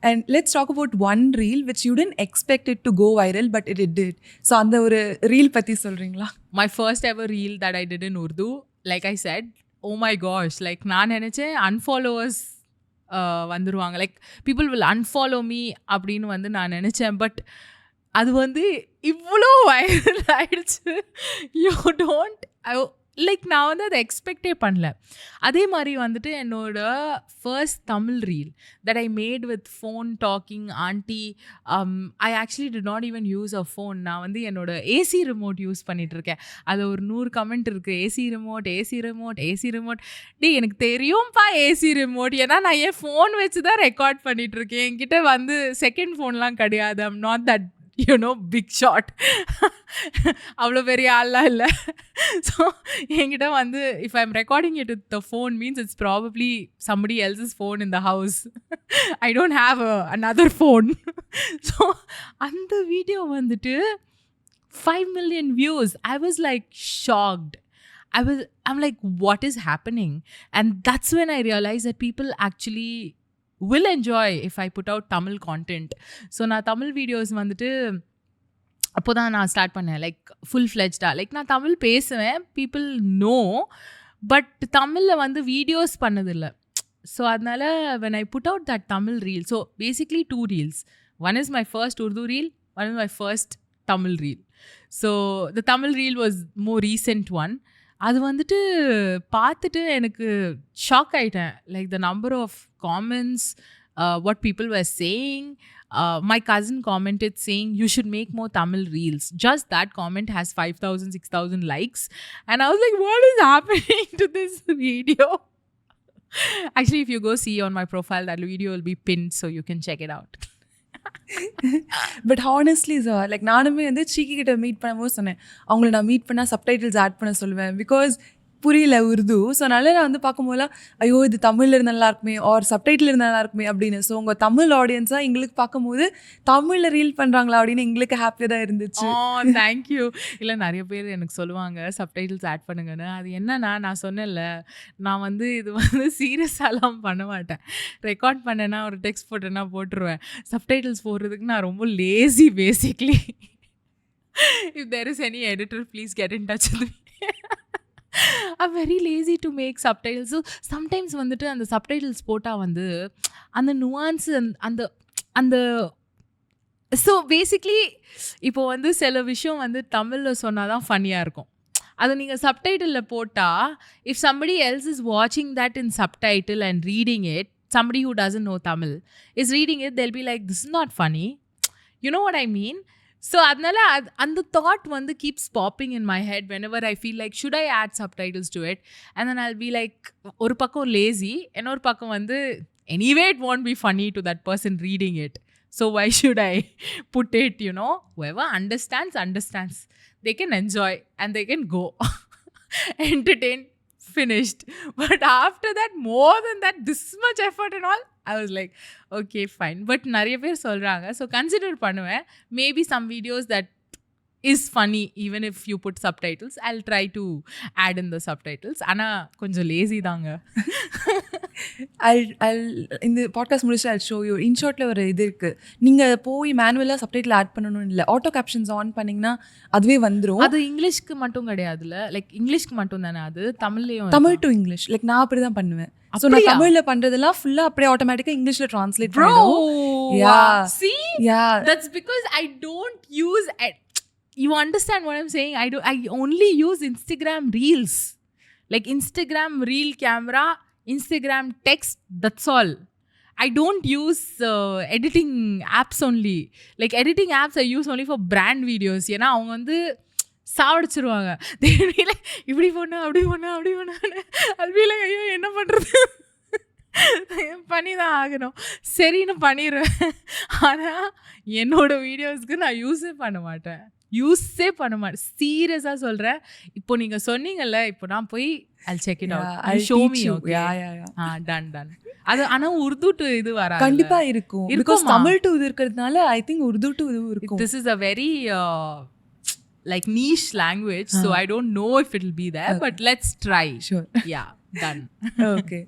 And let's talk about one reel which you didn't expect it to go viral, but it did. So அந்த ஒரு reel பற்றி சொல்கிறீங்களா? My first ever reel that I did in Urdu, like I said, oh my gosh, like நான் நினச்சேன் unfollowers வந்துருவாங்க, like people will unfollow me அப்படின்னு வந்து நான் நினச்சேன். பட் அது வந்து இவ்வளோ வைரல் ஆயிடுச்சு. லைக் நான் வந்து அதை எக்ஸ்பெக்டே பண்ணல. அதே மாதிரி வந்துட்டு என்னோட first Tamil reel that I made with phone talking aunty. I actually did not even use a phone. நான் வந்து என்னோட ஏசி ரிமோட் யூஸ் பண்ணிகிட்ருக்கேன். அது ஒரு 100 கமெண்ட் இருக்குது, AC remote AC remote AC remote. எனக்கு தெரியும்ப்பா ஏசி ரிமோட், ஏன்னா நான் என் ஃபோன் வச்சு தான் ரெக்கார்ட் பண்ணிகிட்ருக்கேன். என்கிட்ட வந்து செகண்ட் ஃபோன்லாம் கிடையாது. I'm not that big shot. அவ்வளோ பெரிய ஆள்லாம் இல்லை. ஸோ என்கிட்ட வந்து if I am recording it with the phone means it's probably somebody else's phone in the house. I don't have another phone. So அந்த வீடியோ வந்துட்டு 5 million views. I was like shocked. I'm like, what is happening? And that's when I realized that people actually will enjoy if I put out Tamil content. So நான் Tamil videos வந்துட்டு அப்போ தான் நான் start பண்ணேன், like full ஃப்ளெஜ்டாக. Like நான் தமிழ் பேசுவேன், people know, but தமிழில் வந்து வீடியோஸ் பண்ணதில்லை. ஸோ அதனால் when I put out that Tamil reel, so basically 2 reels. One is my first Urdu reel, one is my first Tamil reel. So the Tamil reel was more recent one. அது வந்துட்டு பார்த்துட்டு எனக்கு shock ஆகிட்டேன். Like the number of comments, what people were saying. My cousin commented saying, you should make more Tamil reels. Just that comment has 5,000, 6,000 likes. And I was like, what is happening to this video? Actually, if you go see on my profile, that video will be pinned so you can check it out. But honestly sir, like நானுமே வந்து சீக்கி கிட்ட meet பண்ணும்போது சொன்னேன், அவங்கள நான் meet பண்ணால் subtitles add பண்ண சொல்லுவேன், பிகாஸ் புரியல உருது. ஸோ அதனால நான் வந்து பார்க்கும்போதெல்லாம் ஐயோ இது தமிழில் இருந்தால் நல்லா இருக்குமே, ஆர் சப்டைட்டில் இருந்தால் நல்லா இருக்குமே அப்படின்னு. ஸோ உங்கள் தமிழ் ஆடியன்ஸாக எங்களுக்கு பார்க்கும்போது தமிழில் ரீல் பண்ணுறாங்களா அப்படின்னு எங்களுக்கு ஹாப்பியாக தான் இருந்துச்சு. தேங்க்யூ. இல்லை, நிறைய பேர் எனக்கு சொல்லுவாங்க சப்டைட்டில்ஸ் ஆட் பண்ணுங்கன்னு. அது என்னன்னா, நான் சொன்னேன்ல, நான் வந்து இது வந்து சீரியஸாலாம் பண்ண மாட்டேன். ரெக்கார்ட் பண்ணேன்னா ஒரு டெக்ஸ்ட் போட்டேன்னா போட்டுருவேன். சப்டைட்டில்ஸ் போடுறதுக்கு நான் ரொம்ப lazy basically. If there is any editor please get in touch with me. I'm very lazy to make subtitles. So sometimes வந்துட்டு அந்த சப்டைட்டில்ஸ் போட்டால் வந்து அந்த நுவான்ஸ் அந்த ஸோ பேசிக்லி இப்போ வந்து சில விஷயம் வந்து தமிழில் சொன்னால் தான் ஃபன்னியாக இருக்கும். அது நீங்கள் சப்டைட்டிலில் போட்டால், if somebody else is watching that in subtitle and reading it, somebody who doesn't know Tamil is reading it, they'll be like, this is not funny. You know what I mean? So அதனால அந்த thought வந்து keeps popping in my head whenever I feel like should I add subtitles to it, and then I'll be like, ஒரு பக்கம் lazy, இன்னொரு பக்கம் வந்து anyway it won't be funny to that person reading it, so why should I put it? Whoever understands, they can enjoy and they can go entertain, finished. But after that, more than that, this much effort and all, I was like, okay, fine. But நிறைய பேர் சொல்றாங்க. So consider பண்ணுவேன். Maybe some videos that is funny even if you put subtitles. I'll try to add in the subtitles. ஆனா கொஞ்சம் lazy தாங்க. I'll இந்த podcast முடிச்சு I'll show you. இன்ஷார்ட்ல ஒரு இது இருக்கு. நீங்க போய் மேனுவலா சப்டைட்டில் ஆட் பண்ணணும் இல்ல. ஆட்டோ கேப்ஷன்ஸ் ஆன் பண்ணீங்கன்னா அதுவே வந்துரும். அது இங்கிலீஷ்க்கு மட்டும் கிடையாதுல. லைக் இங்கிலீஷ்க்கு மட்டும் தானே அது? தமிழ்லயும் தமிழ் டு இங்கிலீஷ். லைக் நான் அப்படி தான் பண்ணுவேன். So நான் தமிழ்ல பண்றதெல்லாம் ஃபுல்லா அப்படியே ஆட்டோமேட்டிக்கா இங்கிலீஷ்ல ட்ரான்ஸ்லேட் பண்ணிடும். Yeah. See? Yeah. That's because I don't use you understand what I'm saying? I only use Instagram Reels. Like Instagram Reel camera, Instagram text, that's all. I don't use editing apps only. Like editing apps I use only for brand videos. ஏன்னா அவங்க வந்து சாவடிச்சிருவாங்க. இப்படி போனா அப்படி போனா அப்படி போனா அல்வியில ஐயோ என்ன பண்ணுறது பண்ணி தான் ஆகணும். சரின்னு பண்ணிடுவேன். ஆனால் என்னோட வீடியோஸ்க்கு நான் யூஸே பண்ண மாட்டேன். சீரியஸாக சொல்கிறேன். இப்போ நீங்கள் சொன்னீங்கல்ல, இப்போ நான் போய் I'll check it out. I'll show me. Okay. Yeah. Done. அது ஆனால் உருது டு இது வராது. கண்டிப்பா இருக்கும். Because தமிழ் டு இது இருக்கிறதுனால I think உருது டு இது இருக்கும். This is a very like niche language, so I don't know if it'll be there, but let's try. Sure. Yeah, done. Okay.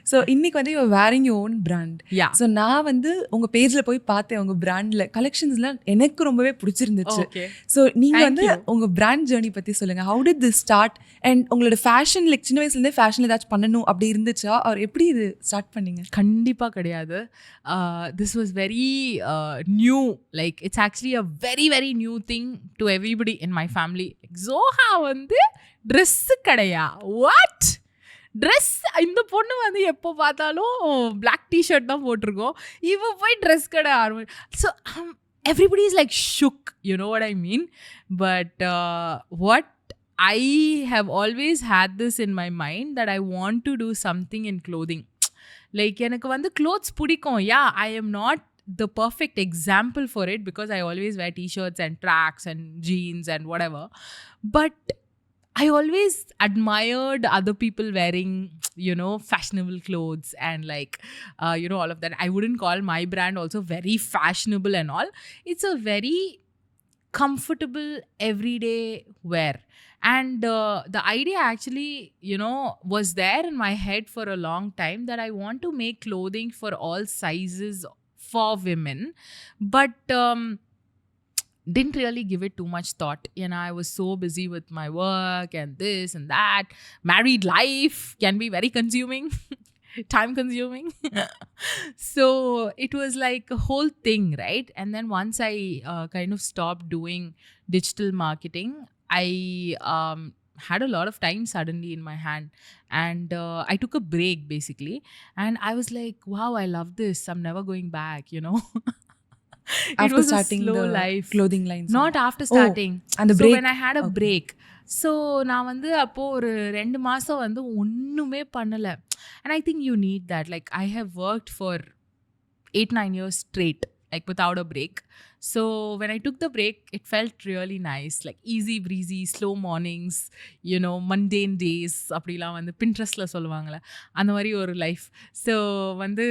So இன்னைக்கு வந்து you wearing you own brand. So நான் வந்து உங்கள் பேஜில் போய் பார்த்தேன். உங்கள் பிராண்டில் கலெக்ஷன்ஸ்லாம் எனக்கு ரொம்பவே பிடிச்சிருந்துச்சு. ஸோ நீங்கள் வந்து உங்கள் பிராண்ட் ஜேர்னி பற்றி சொல்லுங்கள். How did this start? And உங்களோட ஃபேஷன் லைக் சின்ன வயசுலேருந்தே ஃபேஷன் ஏதாச்சும் பண்ணணும் அப்படி இருந்துச்சா? அவர் எப்படி இது ஸ்டார்ட் பண்ணீங்க? கண்டிப்பாக கிடையாது. This was very new. Like it's actually a very very new thing to everybody in my family. Joha வந்து ட்ரெஸ்ஸு கடையா? வாட்? ட்ரெஸ் இந்த பொண்ணு வந்து எப்போ பார்த்தாலும் பிளாக் டிஷர்ட் தான் போட்டிருக்கோம். இவ போய் ட்ரெஸ் கடை ஆரம்பி. So everybody is like shook, you know what I mean. But what I have always had this in my mind that I want to do something in clothing. Like எனக்கு வந்து clothes பிடிக்கும். Yeah, I am not the perfect example for it because I always wear t-shirts and tracks and jeans and whatever. But I always admired other people wearing, you know, fashionable clothes and like, you know, all of that. I wouldn't call my brand also very fashionable and all. It's a very comfortable everyday wear. And the idea actually, you know, was there in my head for a long time that I want to make clothing for all sizes for women. But didn't really give it too much thought. You know, I was so busy with my work and this and that. Married life can be very consuming, time consuming. So it was like a whole thing, right? And then once I kind of stopped doing digital marketing, I had a lot of time suddenly in my hand, and I took a break basically, and I was like, wow, I love this, I'm never going back, you know. After starting the life. Clothing lines? Not after starting. And the break? So when I had a break. So நான் வந்து அப்போது ஒரு 2 மாதம் வந்து ஒன்றுமே பண்ணலை. And I think you need that. Like I have worked for 8-9 years straight, like without a break. So when I took the break, it felt really nice. Like easy breezy, slow mornings, you know, mundane days. அப்படிலாம் வந்து பின்ட்ரெஸ்ட்ல சொல்லுவாங்களே அந்த மாதிரி ஒரு life. So வந்து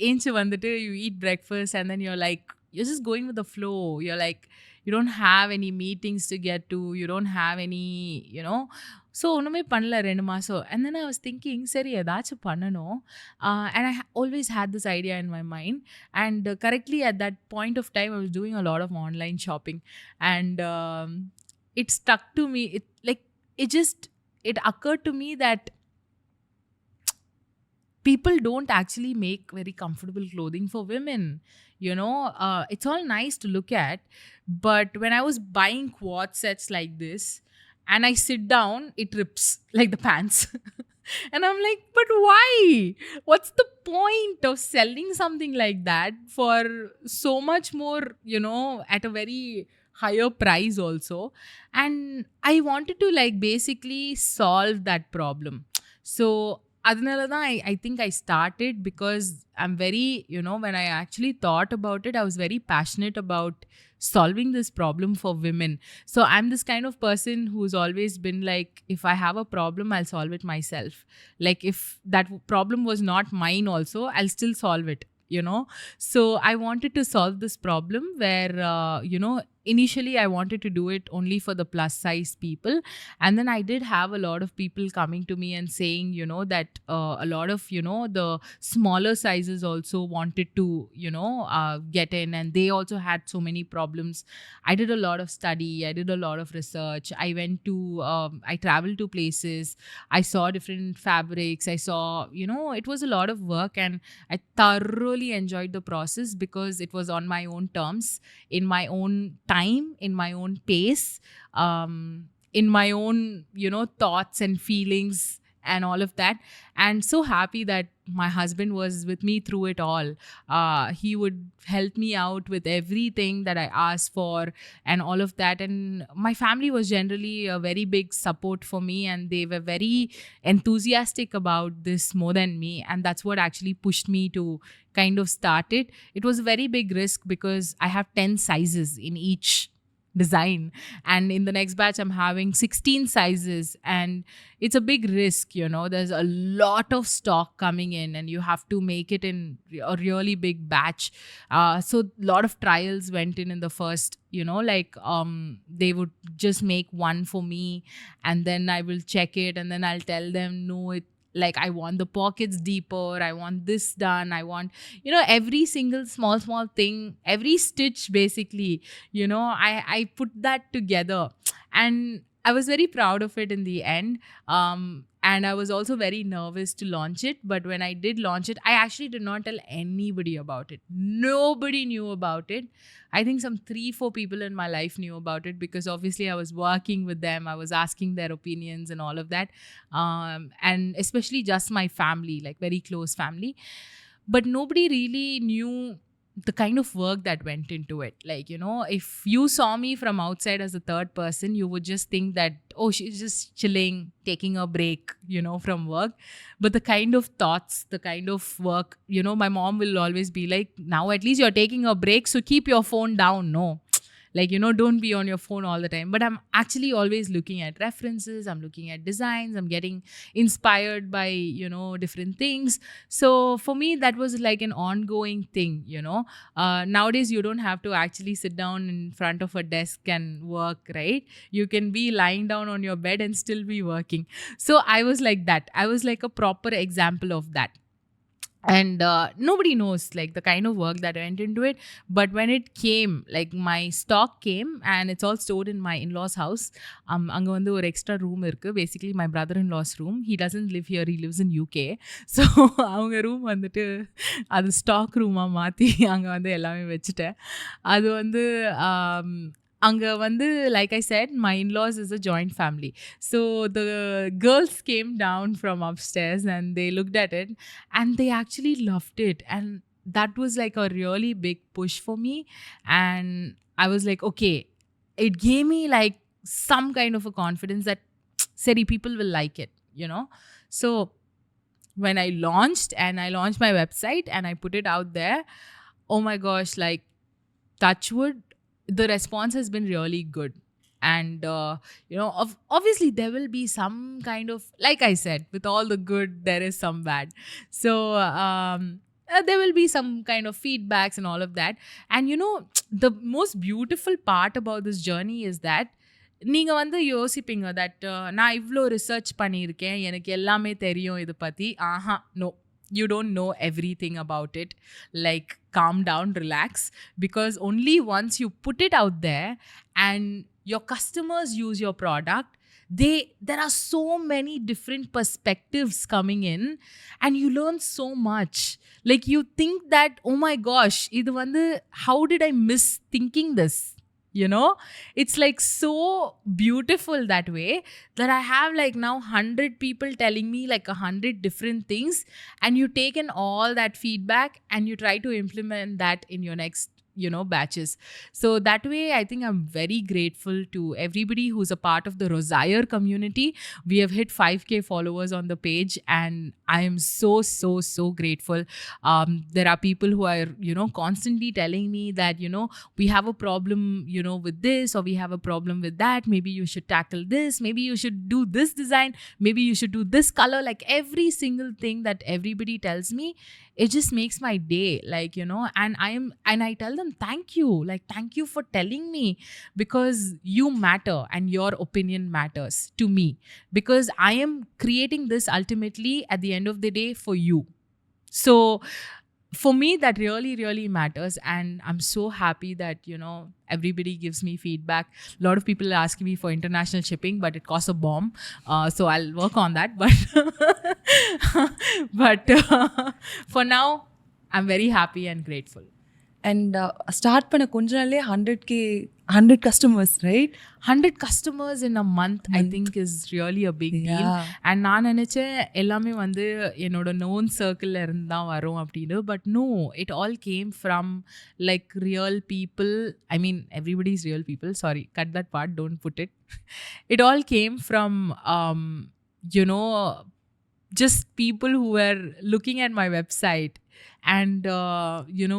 ஏஞ்சி வந்துட்டு you eat breakfast and then you're like, you're just going with the flow. You're like, you don't have any meetings to get to, you don't have any, you know. So ஒன்றுமே பண்ணல 2 மாதம். And then I was thinking, சரி ஏதாச்சும் பண்ணணும். And I always had this idea in my mind. And correctly at that point of time, I was doing a lot of online shopping. And it stuck to me. It occurred to me that people don't actually make very comfortable clothing for women. You know, it's all nice to look at. But when I was buying quad sets like this, and I sit down, it rips like the pants. And I'm like, but why? What's the point of selling something like that for so much more, you know, at a very higher price also? And I wanted to like basically solve that problem. So அதனால தான் I think I started because I'm very, when I actually thought about it, I was very passionate about solving this problem for women. So I'm this kind of person who's always been like, if I have a problem, I'll solve it myself. Like if that problem was not mine also, I'll still solve it. So I wanted to solve this problem where initially I wanted to do it only for the plus size people, and then I did have a lot of people coming to me and saying that a lot of the smaller sizes also wanted to get in, and they also had so many problems. I did a lot of study, I did a lot of research, I went to I traveled to places, I saw different fabrics, I saw it was a lot of work, and I thoroughly enjoyed the process because it was on my own terms, in my own time, in my own pace, in my own, thoughts and feelings and all of that. And so happy that my husband was with me through it all. He would help me out with everything that I asked for and all of that. And my family was generally a very big support for me, and they were very enthusiastic about this more than me. And that's what actually pushed me to kind of start it. It was a very big risk because I have 10 sizes in each design, and in the next batch I'm having 16 sizes, and it's a big risk. There's a lot of stock coming in and you have to make it in a really big batch. So a lot of trials went in the first, they would just make one for me, and then I will check it, and then I'll tell them, no, like I want the pockets deeper, I want this done, I want every single small thing, every stitch basically, I put that together, and I was very proud of it in the end. And I was also very nervous to launch it, but when I did launch it, I actually did not tell anybody about it. Nobody knew about it. I think some 3-4 people in my life knew about it because obviously I was working with them, I was asking their opinions and all of that, and especially just my family, like very close family. But nobody really knew the kind of work that went into it. Like, if you saw me from outside as a third person, you would just think that, oh, she's just chilling, taking a break, from work. But the kind of thoughts, the kind of work, my mom will always be like, now at least you're taking a break, so keep your phone down. No. Like, don't be on your phone all the time. But I'm actually always looking at references, I'm looking at designs, I'm getting inspired by, different things. So for me, that was like an ongoing thing, Nowadays, you don't have to actually sit down in front of a desk and work, right? You can be lying down on your bed and still be working. So I was like that. I was like a proper example of that. And nobody knows like the kind of work that went into it. But when it came, like my stock came and it's all stored in my in-laws house. Anga vandu or extra room irukku, basically my brother-in-law's room. He doesn't live here, he lives in UK. So அவங்க room வந்துட்டு அது stock ரூமா மாற்றி அங்கே வந்து எல்லாமே வச்சுட்டேன். அது வந்து அங்கே வந்து, like I said, my in-laws is a joint family. So the girls came down from upstairs and they looked at it and they actually loved it. And that was like a really big push for me. And I was like, okay, it gave me like some kind of a confidence that, Seri, people will like it, So when I launched my website and I put it out there, oh my gosh, like touch wood, the response has been really good. And obviously there will be some kind of, like I said, with all the good there is some bad. So there will be some kind of feedbacks and all of that. And the most beautiful part about this journey is that நீங்கள் வந்து யோசிப்பீங்க that நான் இவ்வளோ research பண்ணியிருக்கேன், எனக்கு எல்லாமே தெரியும் இதை பற்றி. No, you don't know everything about it. Like, calm down, relax, because only once you put it out there and your customers use your product, there are so many different perspectives coming in and you learn so much. Like, you think that, oh my gosh, idu vandu, how did I miss thinking this? It's like so beautiful that way that I have like now 100 people telling me like 100 different things, and you take in all that feedback and you try to implement that in your next batches. So that way I think I'm very grateful to everybody who's a part of the Rosire community. We have hit 5k followers on the page, and I am so grateful. There are people who are constantly telling me that we have a problem with this, or we have a problem with that, maybe you should tackle this, maybe you should do this design, maybe you should do this color. Like every single thing that everybody tells me, it just makes my day. Like and I tell them thank you, like thank you for telling me, because you matter and your opinion matters to me, because I am creating this ultimately at the end of the day for you. So for me that really matters, and I'm so happy that everybody gives me feedback. A lot of people are asking me for international shipping, but it costs a bomb, so I'll work on that. But for now I'm very happy and grateful. And start பண்ண கொஞ்ச நாள்லயே 100 customers, right? 100 customers in a month I think is really a big deal. And நான் நினைச்சேன் எல்லாமே வந்து என்னோட known circle இருந்து தான் வரும் அப்படின்னு, but no, it all came from like real people. I mean everybody's real people, sorry, cut that part, don't put it. It all came from just people who were looking at my website, and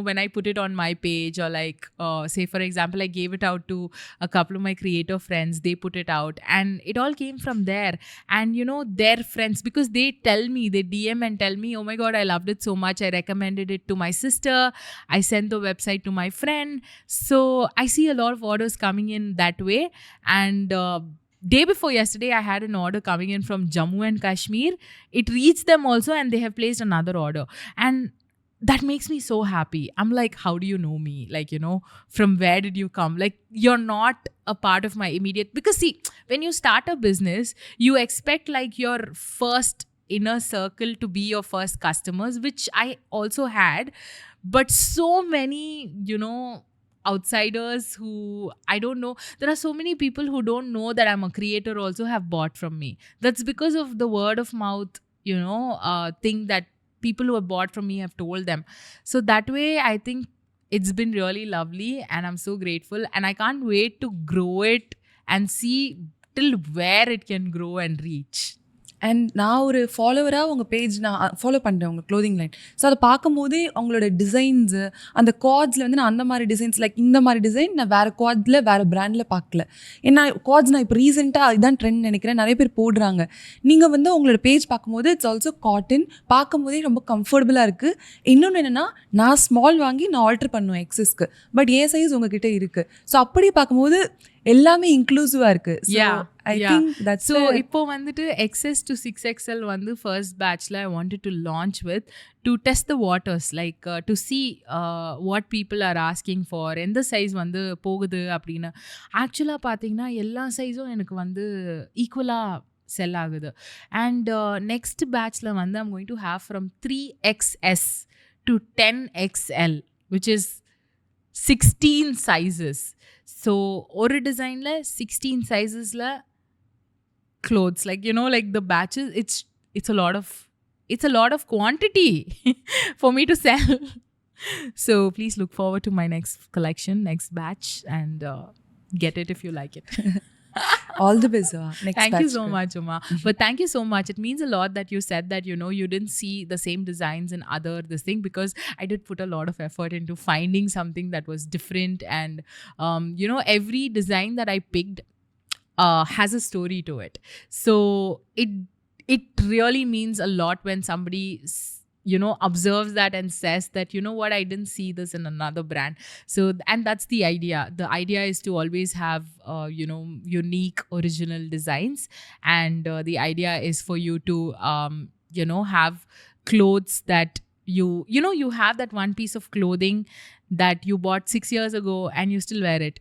when I put it on my page, or like say for example I gave it out to a couple of my creator friends, they put it out, and it all came from there. And their friends, because they tell me, they DM and tell me, oh my god, I loved it so much, I recommended it to my sister, I sent the website to my friend. So I see a lot of orders coming in that way. And day before yesterday I had an order coming in from Jammu and Kashmir. It reached them also, and they have placed another order, and that makes me so happy. I'm like, how do you know me? Like, from where did you come? Like, you're not a part of my immediate, because see, when you start a business, you expect like your first inner circle to be your first customers, which I also had. But so many, outsiders who I don't know, there are so many people who don't know that I'm a creator also have bought from me. That's because of the word of mouth, thing that people who have bought from me have told them. So that way I think it's been really lovely, and I'm so grateful, and I can't wait to grow it and see till where it can grow and reach. And நான் ஒரு ஃபாலோவராக உங்கள் page நான் follow பண்ணுறேன், உங்கள் clothing line. So அதை பார்க்கும்போதே அவங்களோட designs, அந்த குவாட்ஸில் வந்து நான் அந்த மாதிரி டிசைன்ஸ், லைக் இந்த மாதிரி டிசைன் நான் வேறு குவாட்ஸில் வேறு பிராண்டில் பார்க்கல. ஏன்னா குவாட்ஸ் நான் இப்போ ரீசெண்டாக இதுதான் ட்ரெண்ட் நினைக்கிறேன், நிறைய பேர் போடுறாங்க. நீங்கள் வந்து உங்களோட பேஜ் பார்க்கும்போது இட்ஸ் ஆல்சோ காட்டன், பார்க்கும்போதே ரொம்ப கம்ஃபர்டபுளாக இருக்குது. இன்னொன்று என்னென்னா, நான் ஸ்மால் வாங்கி நான் ஆல்ட்ரு பண்ணுவேன் எக்ஸஸ்க்கு, பட் ஏ சைஸ் உங்ககிட்ட இருக்குது. ஸோ அப்படி பார்க்கும்போது எல்லாமே இன்க்ளூசிவாக இருக்குது. I think that's so இப்போ வந்துட்டு XS to 6XL வந்து first batchல I wanted to launch with, to test the waters, like to see what people are asking for, எந்த சைஸ் வந்து போகுது அப்படின்னு. ஆக்சுவலாக பார்த்தீங்கன்னா எல்லா சைஸும் எனக்கு வந்து ஈக்குவலாக செல் ஆகுது. அண்ட் நெக்ஸ்ட் பேட்ச்சில் வந்து I'm going to have from 3XS to 10XL, which is 16 sizes. So ஒரு டிசைனில் 16 sizesல clothes, like like the batches, it's a lot of quantity for me to sell. So please look forward to my next collection, next batch, and get it if you like it. All the best. Thank you so much, Uma. But thank you so much. It means a lot that you said that you didn't see the same designs in other this thing, because I did put a lot of effort into finding something that was different. And every design that I picked has a story to it. So it really means a lot when somebody observes that and says that, what, I didn't see this in another brand. So, and that's the idea. The idea is to always have unique original designs, and the idea is for you to have clothes that you have that one piece of clothing that you bought 6 years ago and you still wear it.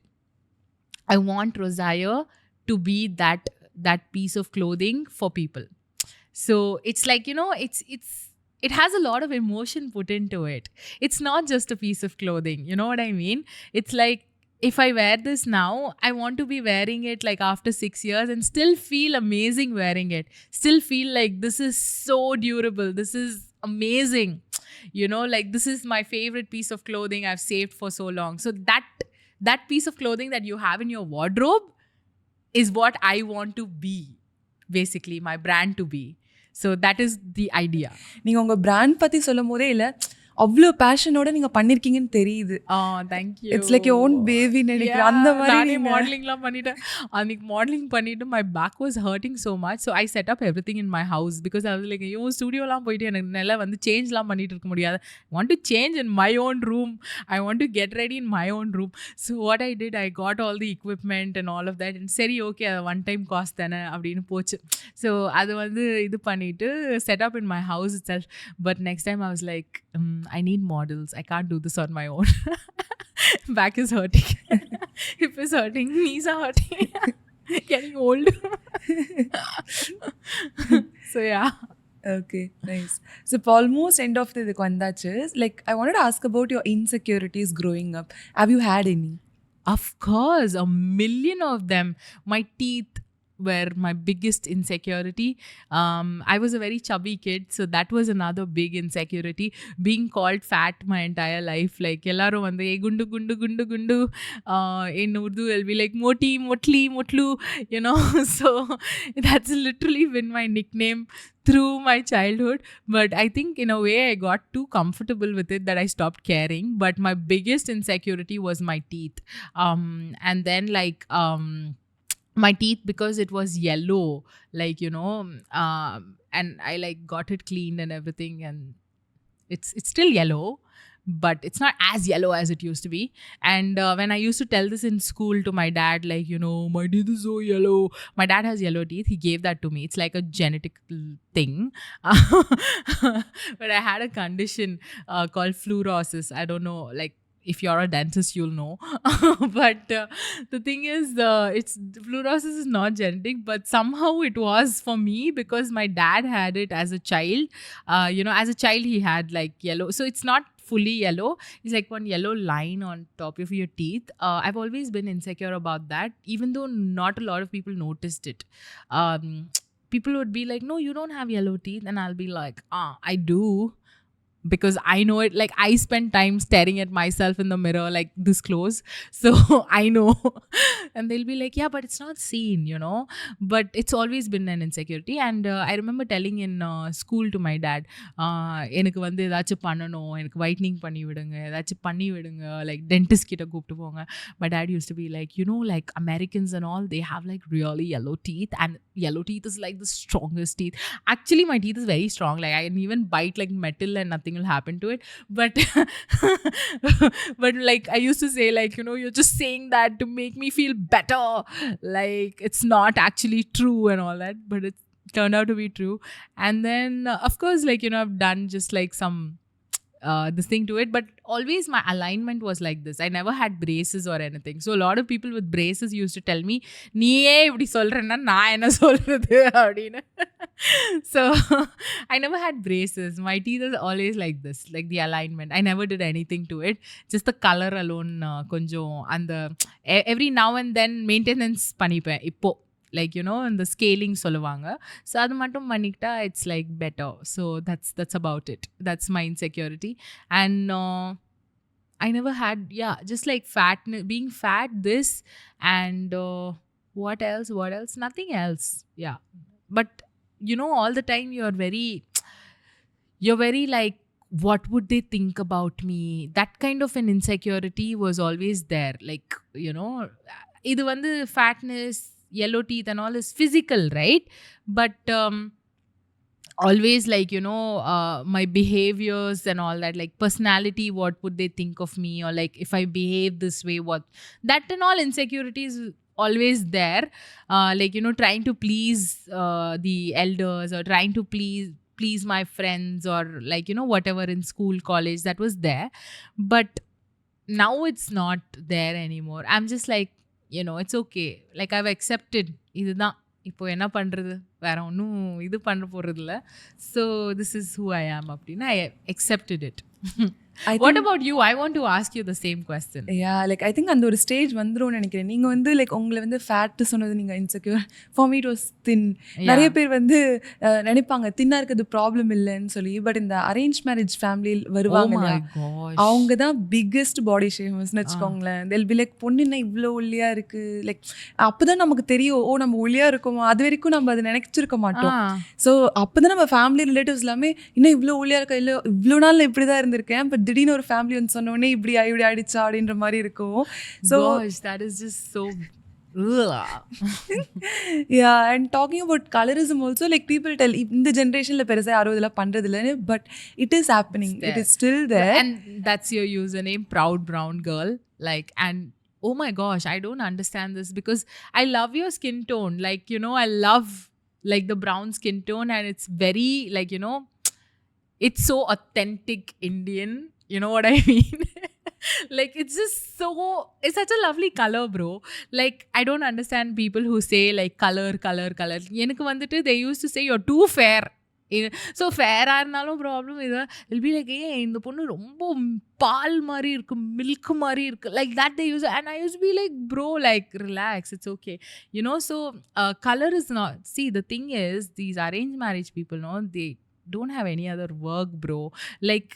I want Rosire to be that piece of clothing for people. So it's like, it has a lot of emotion put into it. It's not just a piece of clothing, you know what I mean? It's like, if I wear this now, I want to be wearing it like after 6 years and still feel amazing wearing it. Still feel like this is so durable, this is amazing. like this is my favorite piece of clothing I've saved for so long. So that piece of clothing that you have in your wardrobe is what I want to be, basically my brand to be. So that is the idea. நீங்கள் உங்கள் brand பற்றி சொல்லும் போதே இல்லை அவ்வளோ பேஷனோட நீங்கள் பண்ணியிருக்கீங்கன்னு தெரியுது. Thank you. It's like your own baby நினைக்கிறேன். அந்த மாதிரி நானே மாடலிங்லாம் பண்ணிட்டேன். அன்னைக்கு மாடலிங் பண்ணிட்டு my back was hurting so much. So I set up everything in my house because அது லைக் ஐயோ ஸ்டுடியோலாம் போயிட்டு எனக்கு நல்லா வந்து சேஞ்ச்லாம் பண்ணிட்டு இருக்க முடியாது. ஐ want to change in my own room. I want to get ready in my own room. So what I did, I got all the equipment and all of that. And சரி ஓகே அது one time cost தானே அப்படின்னு போச்சு. So அது வந்து இது பண்ணிட்டு set up in my how's it self. But next time I was like I need models. I can't do this on my own. Back is hurting. Hip is hurting. Knees are hurting. Getting old. So yeah. Okay, nice. So இப்போ almost end of the இதுக்கு வந்தாச்சு. Like I wanted to ask about your insecurities growing up. Have you had any? Of course, a million of them. My teeth were my biggest insecurity. I was a very chubby kid, so that was another big insecurity. Being called fat my entire life, like ellarum vande hey gundu gundu gundu gundu, in Urdu it'll be like moti motli motlu, so that's literally been my nickname through my childhood. But I think in a way I got too comfortable with it that I stopped caring. But my biggest insecurity was my teeth. And then like my teeth, because it was yellow, like and I like got it cleaned and everything, and it's still yellow, but it's not as yellow as it used to be. And when I used to tell this in school to my dad, like my teeth is so yellow. My dad has yellow teeth. He gave that to me. It's like a genetic thing. But I had a condition called fluorosis. I don't know, like if you're a dentist, you'll know. But the thing is, it's fluorosis is not genetic, but somehow it was for me because my dad had it as a child. As a child he had like yellow. So it's not fully yellow. It's like one yellow line on top of your teeth. I've always been insecure about that, even though not a lot of people noticed it. People would be like, no, you don't have yellow teeth. And I'll be like, I do. Because I know it, like I spend time staring at myself in the mirror like this close, so I know. And they'll be like, yeah, but it's not seen, but it's always been an insecurity. And I remember telling in school to my dad, எனக்கு வந்து ஏதாச்சும் பண்ணணும், எனக்கு whitening பண்ணி விடுங்க, ஏதாச்சும் பண்ணி விடுங்க, like dentist கிட்ட கூப்பிட்டு போங்க. My dad used to be like, like Americans and all, they have like really yellow teeth, and yellow teeth is like the strongest teeth. Actually my teeth is very strong, like I can even bite like metal and nothing will happen to it. But but like I used to say, like you're just saying that to make me feel better, like it's not actually true and all that, but it turned out to be true. And then of course, like I've done just like some this thing to it, but always my alignment was like this. I never had braces or anything. So a lot of people with braces used to tell me, நீயே இப்படி சொல்றேன்னா நான் என்ன சொல்றது அப்படின்னு. So I never had braces. My teeth is always like this, like the alignment. I never did anything to it. Just the color alone கொஞ்சம் அந்த every now and then maintenance பண்ணிப்பேன் இப்போ, like இந்த ஸ்கேலிங் சொல்லுவாங்க. So அது மட்டும் பண்ணிக்கிட்டா it's like better. So that's about it. That's my insecurity. And I never had, just like fat, being fat, this, and what else, nothing else. But all the time you're very like, what would they think about me? That kind of an insecurity was always there. Like இது வந்து fatness, yellow teeth and all is physical, right? But always like my behaviors and all that, like personality, what would they think of me? Or like if I behave this way, what, that and all insecurities always there. Like trying to please the elders, or trying to please my friends, or like whatever in school, college, that was there. But now it's not there anymore. I'm just like, it's okay, like I've accepted, இதுதான் இப்போ என்ன பண்ணுறது, வேற ஒன்றும் இது பண்ண போகிறது இல்லை. So this is who I ஆம் அப்படின்னு ஐ accepted it. What about you? I want to ask you the same question. Like I think அந்த ஒரு ஸ்டேஜ் வந்துரும்னு நினைக்கிறேன். நீங்கள் வந்து லைக் உங்களை வந்து ஃபேட்டு சொன்னது நீங்கள் insecure, for me it was thin. நிறைய பேர் வந்து நினைப்பாங்க தின்னாக இருக்கிறது ப்ராப்ளம் இல்லைன்னு சொல்லி. பட் இந்த அரேஞ்ச் மேரேஜ் ஃபேமிலியில் வருவாங்க இல்லையா, அவங்க தான் பிக்கெஸ்ட் பாடி ஷேமர்ஸ்னு வச்சுக்கோங்களேன். தெல் பி லைக் பொண்ணு என்ன இவ்வளோ ஒல்லியாக இருக்குது, லைக் அப்போ தான் நமக்கு தெரியும் ஓ நம்ம ஒல்லியாக இருக்கோமா. அது வரைக்கும் நம்ம அதை நினைச்சிருக்க மாட்டோம். ஸோ அப்போ தான் நம்ம ஃபேமிலி ரிலேட்டிவ்ஸ் எல்லாமே இன்னும் இவ்வளோ ஒல்லியாக இருக்கா, இல்லை இவ்வளோ நாள் இப்படி தான் இருந்திருக்கேன், பட் திடீர்னு ஒரு ஃபேமிலி வந்து சொன்னோடனே இப்படி ஆயிடுச்சா அப்படின்ற மாதிரி இருக்கும். So that is just so yeah, and talking about colorism also, like people tell இந்த ஜென்ரேஷன்ல பெருசா யாரும் இதெல்லாம் பண்றது இல்லைன்னு, but it is happening, it is still there. And that's your username, Proud Brown Girl. Like, and oh my gosh, I don't understand this because I love your skin tone. Like, you know, I love like the brown skin tone, and it's very like, you know, it's so authentic Indian. You know what I mean? Like, it's just so, it's such a lovely color, bro. Like, I don't understand people who say like color. எனக்கு வந்துட்டு they used to say you're too fair. So ஃபேராக இருந்தாலும் problem இது will be like இந்த பொண்ணு ரொம்ப பால் மாதிரி இருக்கு, மில்க் மாதிரி இருக்கு, like that they use. And I use be like bro like relax, it's okay, you know. So colour is not, see the thing is these arrange marriage people no they don't have any other work, bro. Like,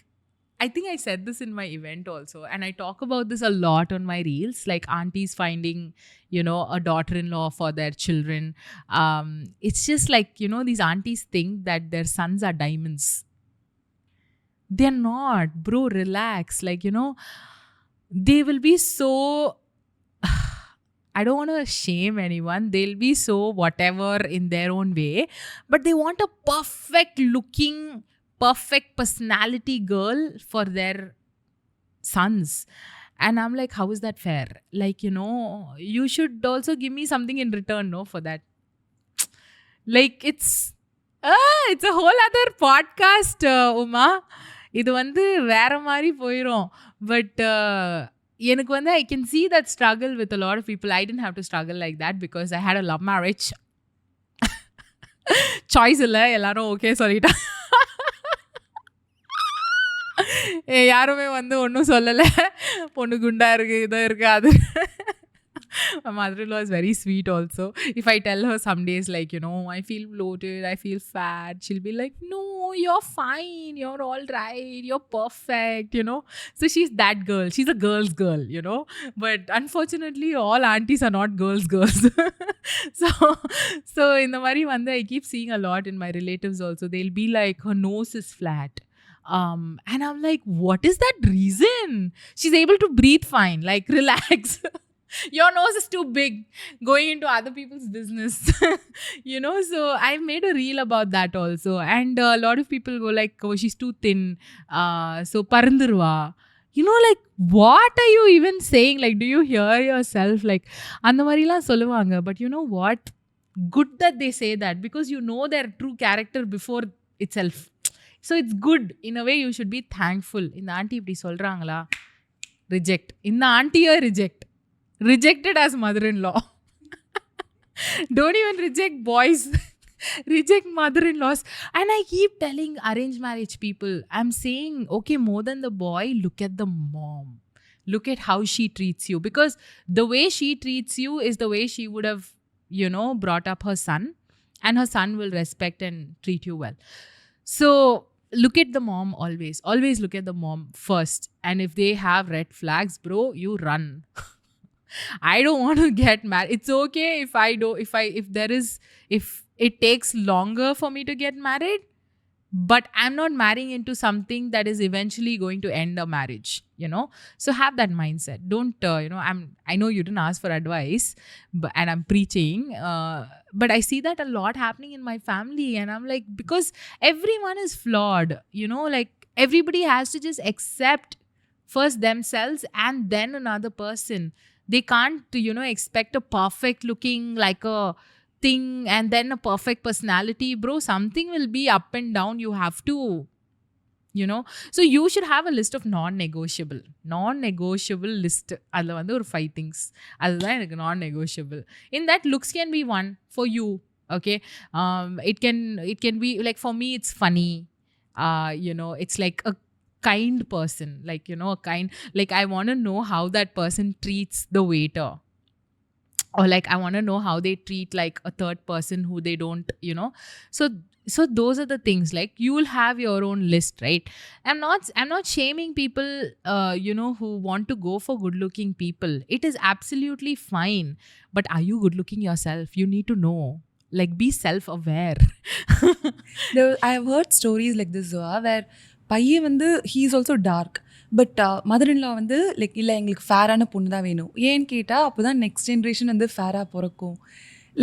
I think I said this in my event also, and I talk about this a lot on my reels, like aunties finding, you know, a daughter-in-law for their children. It's just like, you know, these aunties think that their sons are diamonds. They're not, bro, relax. Like, you know, they will be so, I don't want to shame anyone, they'll be so whatever in their own way, but they want a perfect looking, perfect personality girl for their sons. And I'm like, how is that fair? Like, you know, you should also give me something in return, no, for that. Like, it's a whole other podcast, Uma. இது வந்து வேற மாதிரி போயிடும். But எனக்கு வந்து I can see that struggle with a lot of people. I didn't have to struggle like that because I had a love marriage. Choice இல்லை, எல்லாரும் okay சொல்லிட்டா. யாருமே வந்து ஒன்றும் சொல்லலை, பொண்ணு குண்டா இருக்கு, இதாக இருக்கு, அது. My mother-in-law is very sweet also. If I tell her some days like, you know, I feel bloated, I feel fat, she'll be like, no, you're fine, you're all right, you're perfect, you know. So she's that girl, she's a girl's girl, you know. But unfortunately all aunties are not girls. So in the mari vanda I keep seeing a lot in my relatives also. They'll be like, her nose is flat. And I'm like, what is that reason? She's able to breathe fine, like relax. Your nose is too big, going into other people's business. You know, so I made a reel about that also. And a lot of people go like, oh, she's too thin, so parandurva. You know, like, what are you even saying? Like, do you hear yourself? Like, அந்த மாதிரிலாம் சொல்லுவாங்க. But you know what? Good that they say that, because you know their true character before itself. So it's good. In a way, you should be thankful. இந்த aunty இப்படி சொல்கிறாங்களா, reject. இந்த ஆண்டியை reject. Rejected as mother-in-law. Don't even reject boys. Reject mother-in-laws. And I keep telling arranged marriage people, I'm saying, okay, more than the boy, look at the mom. Look at how she treats you. Because the way she treats you is the way she would have, you know, brought up her son. And her son will respect and treat you well. So look at the mom always. Always look at the mom first. And if they have red flags, bro, you run. I don't want to get married. It's okay if it takes longer for me to get married, but I'm not marrying into something that is eventually going to end a marriage, you know. So have that mindset. Don't you know, I know you didn't ask for advice, and I'm preaching, but I see that a lot happening in my family, and I'm like, because everyone is flawed, you know, like everybody has to just accept first themselves and then another person. They can't, you know, expect a perfect looking like a thing and then a perfect personality, bro. Something will be up and down. You have to, you know. So you should have a list of non-negotiable list. Adla vandu or 5 things adha enakku non-negotiable. In that, looks can be one for you, okay. It can be like, for me it's funny, you know, it's like kind person, like, you know, a kind, like I want to know how that person treats the waiter, or like I want to know how they treat like a third person who they don't, you know. So those are the things, like you will have your own list, right? I'm not shaming people, you know, who want to go for good looking people. It is absolutely fine, but are you good looking yourself? You need to know, like, be self aware. I've heard stories like this, Zoha, where பையன் வந்து he is also dark. But mother in law வந்து like இல்லை எங்களுக்கு ஃபேரான பொண்ணு தான் வேணும். ஏன்னு கேட்டால் அப்போ தான் நெக்ஸ்ட் ஜென்ரேஷன் வந்து ஃபேராக பிறக்கும்.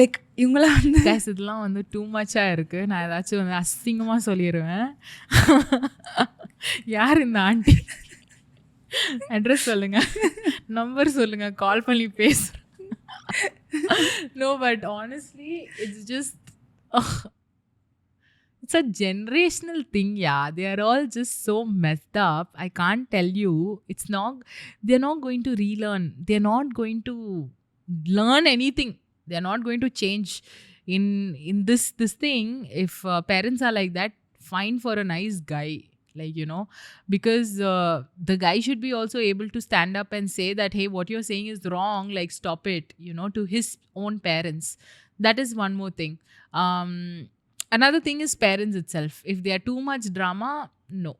லைக் இவங்களாம் வந்து Guys, இதெல்லாம் வந்து டூ மச்சாக இருக்குது. நான் ஏதாச்சும் வந்து அசிங்கமாக சொல்லிடுவேன். யார் இந்த ஆண்டி? அட்ரஸ் சொல்லுங்கள், நம்பர் சொல்லுங்கள், கால் பண்ணி பேசுகிறேன். No, but honestly, it's just... it's a generational thing, yeah. They are all just so messed up. I can't tell you. It's not... they're not going to relearn. They're not going to learn anything. They're not going to change in this thing. If parents are like that, fine for a nice guy. Like, you know, because the guy should be also able to stand up and say that, hey, what you're saying is wrong. Like, stop it, you know, to his own parents. That is one more thing. Another thing is parents itself. If they are too much drama, no.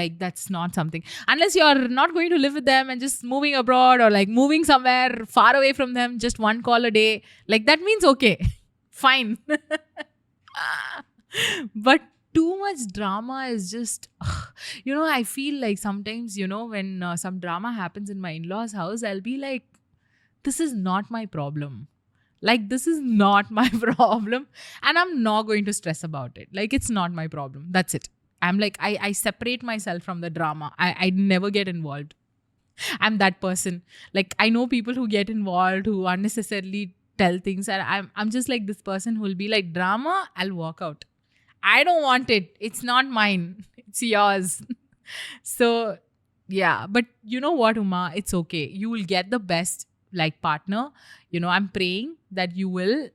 Like, that's not something. Unless you're not going to live with them and just moving abroad or like moving somewhere far away from them, just one call a day. Like, that means okay. Fine. But too much drama is just, you know, I feel like sometimes, you know, when some drama happens in my in-laws' house, I'll be like, this is not my problem. Like, this is not my problem, and I'm not going to stress about it. Like, it's not my problem. That's it. I'm like, I separate myself from the drama. I never get involved. I'm that person. Like, I know people who get involved, who unnecessarily tell things, and I'm just like this person who will be like, drama, I'll walk out. I don't want it. It's not mine. It's yours. So, yeah. But you know what, Uma? It's okay. You will get the best, like, partner. You know, I'm praying that you will.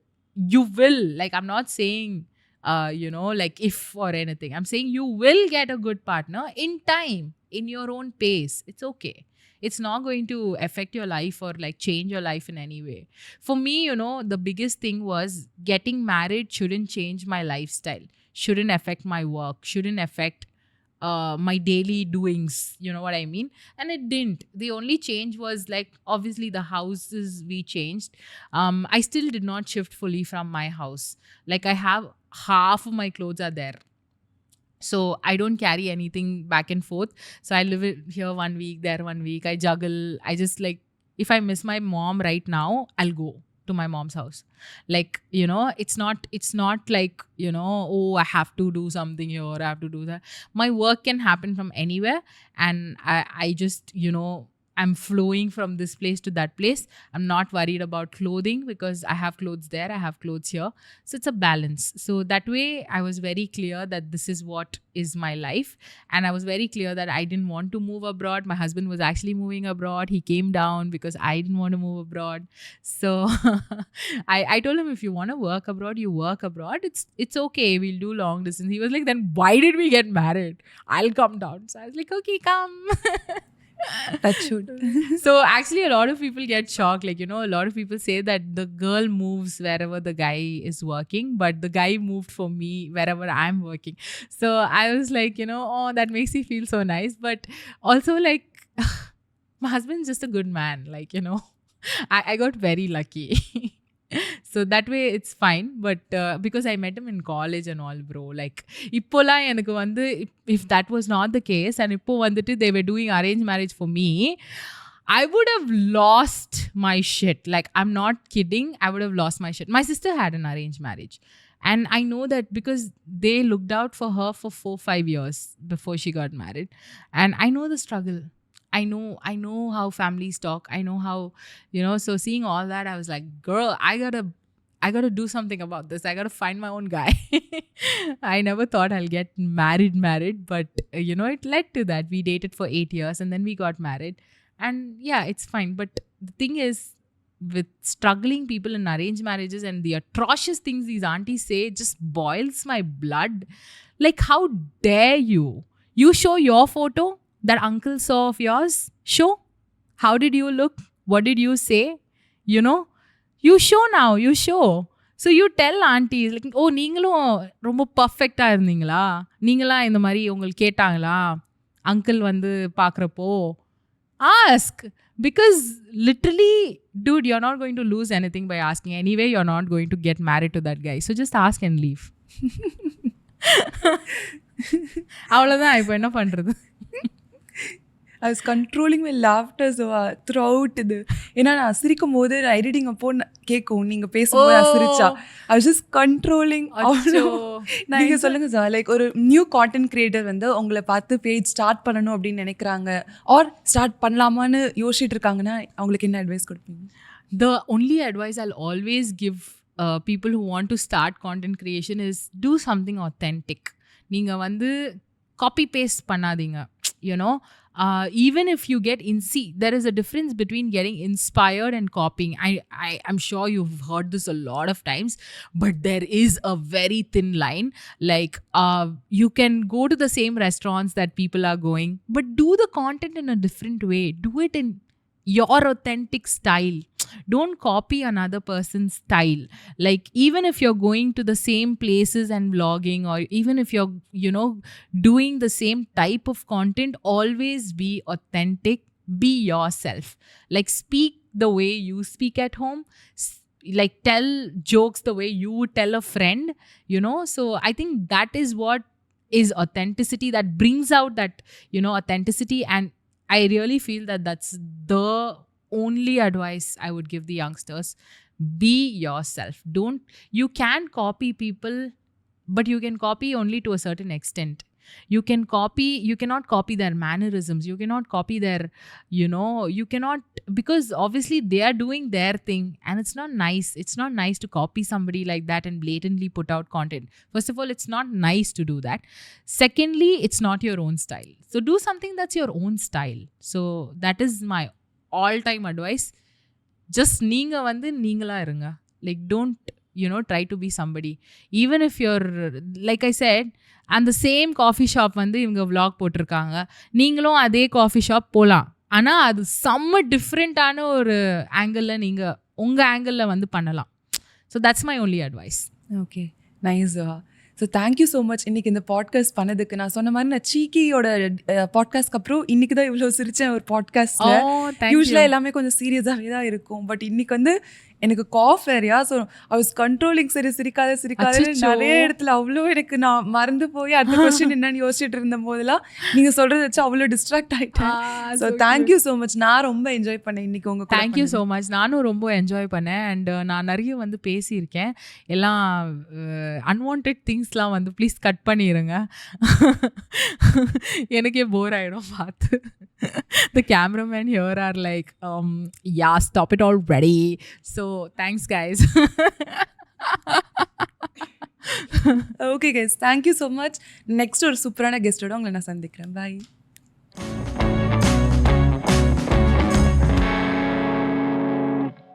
Like, I'm not saying, you know, like if or anything. I'm saying you will get a good partner in time, in your own pace. It's okay. It's not going to affect your life or like change your life in any way. For me, you know, the biggest thing was getting married shouldn't change my lifestyle, shouldn't affect my work, shouldn't affect my daily doings. You know what I mean? And it didn't. The only change was like, obviously the houses we changed. I still did not shift fully from my house. Like, I have half of my clothes are there. So I don't carry anything back and forth. So I live here 1 week, there 1 week. I juggle. I just like, if I miss my mom right now, I'll go to my mom's house. Like, you know, it's not like, you know, oh, I have to do something here, I have to do that. My work can happen from anywhere, and I just, you know, I'm flowing from this place to that place. I'm not worried about clothing because I have clothes there, I have clothes here. So it's a balance. So that way I was very clear that this is what is my life. And I was very clear that I didn't want to move abroad. My husband was actually moving abroad. He came down because I didn't want to move abroad. So I told him, if you want to work abroad, you work abroad. It's okay. We'll do long distance. He was like, then why did we get married? I'll come down. So I was like, okay, come. That should. So actually a lot of people get shocked. Like, you know, a lot of people say that the girl moves wherever the guy is working, but the guy moved for me wherever I'm working. So I was like, you know, oh, that makes me feel so nice. But also, like, my husband's just a good man. Like, you know, I got very lucky. So that way it's fine. But because I met him in college and all, bro, like, இப்போலா எனக்கு வந்து, if that was not the case and இப்போ வந்துட்டு they were doing arranged marriage for me, I would have lost my shit. Like, I'm not kidding. I would have lost my shit. My sister had an arranged marriage. And I know that because they looked out for her for 4-5 years before she got married. And I know the struggle. I know how families talk. I know how, you know, so seeing all that, I was like, girl, I gotta do something about this. I gotta find my own guy. I never thought I'll get married, but you know, it led to that. We dated for 8 years and then we got married, and yeah, it's fine. But the thing is, with struggling people in arranged marriages and the atrocious things these aunties say, just boils my blood. Like, how dare you? You show your photo, that uncle saw of yours, show how did you look, what did you say, you know, you show now, you show. So you tell aunties like, oh நீங்களும் ரொம்ப பர்ஃபெக்டாக இருந்தீங்களா, நீங்களா இந்த மாதிரி உங்களுக்கு கேட்டாங்களா uncle வந்து பார்க்குறப்போ, ask. Because literally, dude, you're not going to lose anything by asking. Anyway, you're not going to get married to that guy. So just ask and leave. அவ்வளோதான். இப்போ என்ன பண்ணுறது? I was controlling my laughter throughout இது. ஏன்னா நான் சிரிக்கும் போது editing அப்போ கேட்கும் நீங்கள் பேசும்போது நான் சிரிச்சா. I was just controlling. நீங்கள் சொல்லுங்கள் சார், லைக் ஒரு நியூ கான்டென்ட் கிரியேட்டர் வந்து உங்களை பார்த்து பேஜ் ஸ்டார்ட் பண்ணணும் அப்படின்னு நினைக்கிறாங்க, ஆர் ஸ்டார்ட் பண்ணலாமான்னு யோசிச்சுட்டு இருக்காங்கன்னா அவங்களுக்கு என்ன அட்வைஸ் கொடுப்பீங்க? The only advice I'll always give people who want to start content creation is do something authentic. நீங்கள் வந்து copy paste பண்ணாதீங்க, you know. Even if you get there is a difference between getting inspired and copying. I'm sure you've heard this a lot of times, but there is a very thin line. Like you can go to the same restaurants that people are going, but do the content in a different way. Do it in your authentic style. Don't copy another person's style. Like even if you're going to the same places and vlogging, or even if you're, you know, doing the same type of content, always be authentic, be yourself. Like speak the way you speak at home, like tell jokes the way you would tell a friend, you know. So I think that is what is authenticity, that brings out that, you know, authenticity. And I really feel that that's the only advice I would give the youngsters. Be yourself. You can copy people, but you can copy only to a certain extent. You cannot copy their mannerisms. You cannot copy their, you know, you cannot, because obviously they are doing their thing and it's not nice. It's not nice to copy somebody like that and blatantly put out content. First of all, it's not nice to do that. Secondly, it's not your own style. So do something that's your own style. So that is my all-time advice. Just நீங்க வந்து நீங்களா இருங்க. Like don't, you know, try to be somebody. Even if you're, like I said, அந்த same coffee shop வந்து இவங்க vlog போட்டிருக்காங்க, நீங்களும் அதே காஃபி ஷாப் போகலாம். ஆனால் அது செம்ம டிஃப்ரெண்ட்டான ஒரு ஆங்கிளில் நீங்கள் உங்கள் ஆங்கிளில் வந்து பண்ணலாம். So that's my only advice. Okay, nice. So thank you so much இன்றைக்கி இந்த பாட்காஸ்ட் பண்ணதுக்கு. நான் சொன்ன மாதிரி நான் சீக்கியோட பாட்காஸ்ட்க்கு அப்புறம் இன்றைக்கி தான் இவ்வளோ சிரித்தேன் ஒரு பாட்காஸ்ட்டில். யூஸ்வலாக எல்லாமே கொஞ்சம் சீரியஸாகவே தான் இருக்கும், பட் இன்றைக்கி வந்து எனக்கு காஃப் வேறையா. So I was controlling. சரி சிரிக்காத நிறைய இடத்துல அவ்வளோ எனக்கு நான் மறந்து போய் அடுத்த கொஸ்டின் என்னன்னு யோசிச்சுட்டு இருந்த போதெல்லாம் நீங்கள் சொல்கிறத வச்சு அவ்வளோ டிஸ்ட்ராக்ட் ஆகிட்டேன். So thank you so much. நான் ரொம்ப என்ஜாய் பண்ணேன் இன்றைக்கி உங்கள். Thank you so much. நானும் ரொம்ப என்ஜாய் பண்ணேன். அண்ட் நான் நிறைய வந்து பேசியிருக்கேன். எல்லாம் அன்வான்ட் திங்ஸ்லாம் வந்து ப்ளீஸ் கட் பண்ணிடுங்க, எனக்கே போர் ஆகிடும் பார்த்து. The cameramen here are like, yeah, stop it already. So thanks guys. Okay guys, thank you so much. Next ஒரு சூப்பரான கெஸ்டோட உங்களை நான் சந்திக்கிறேன். Bye.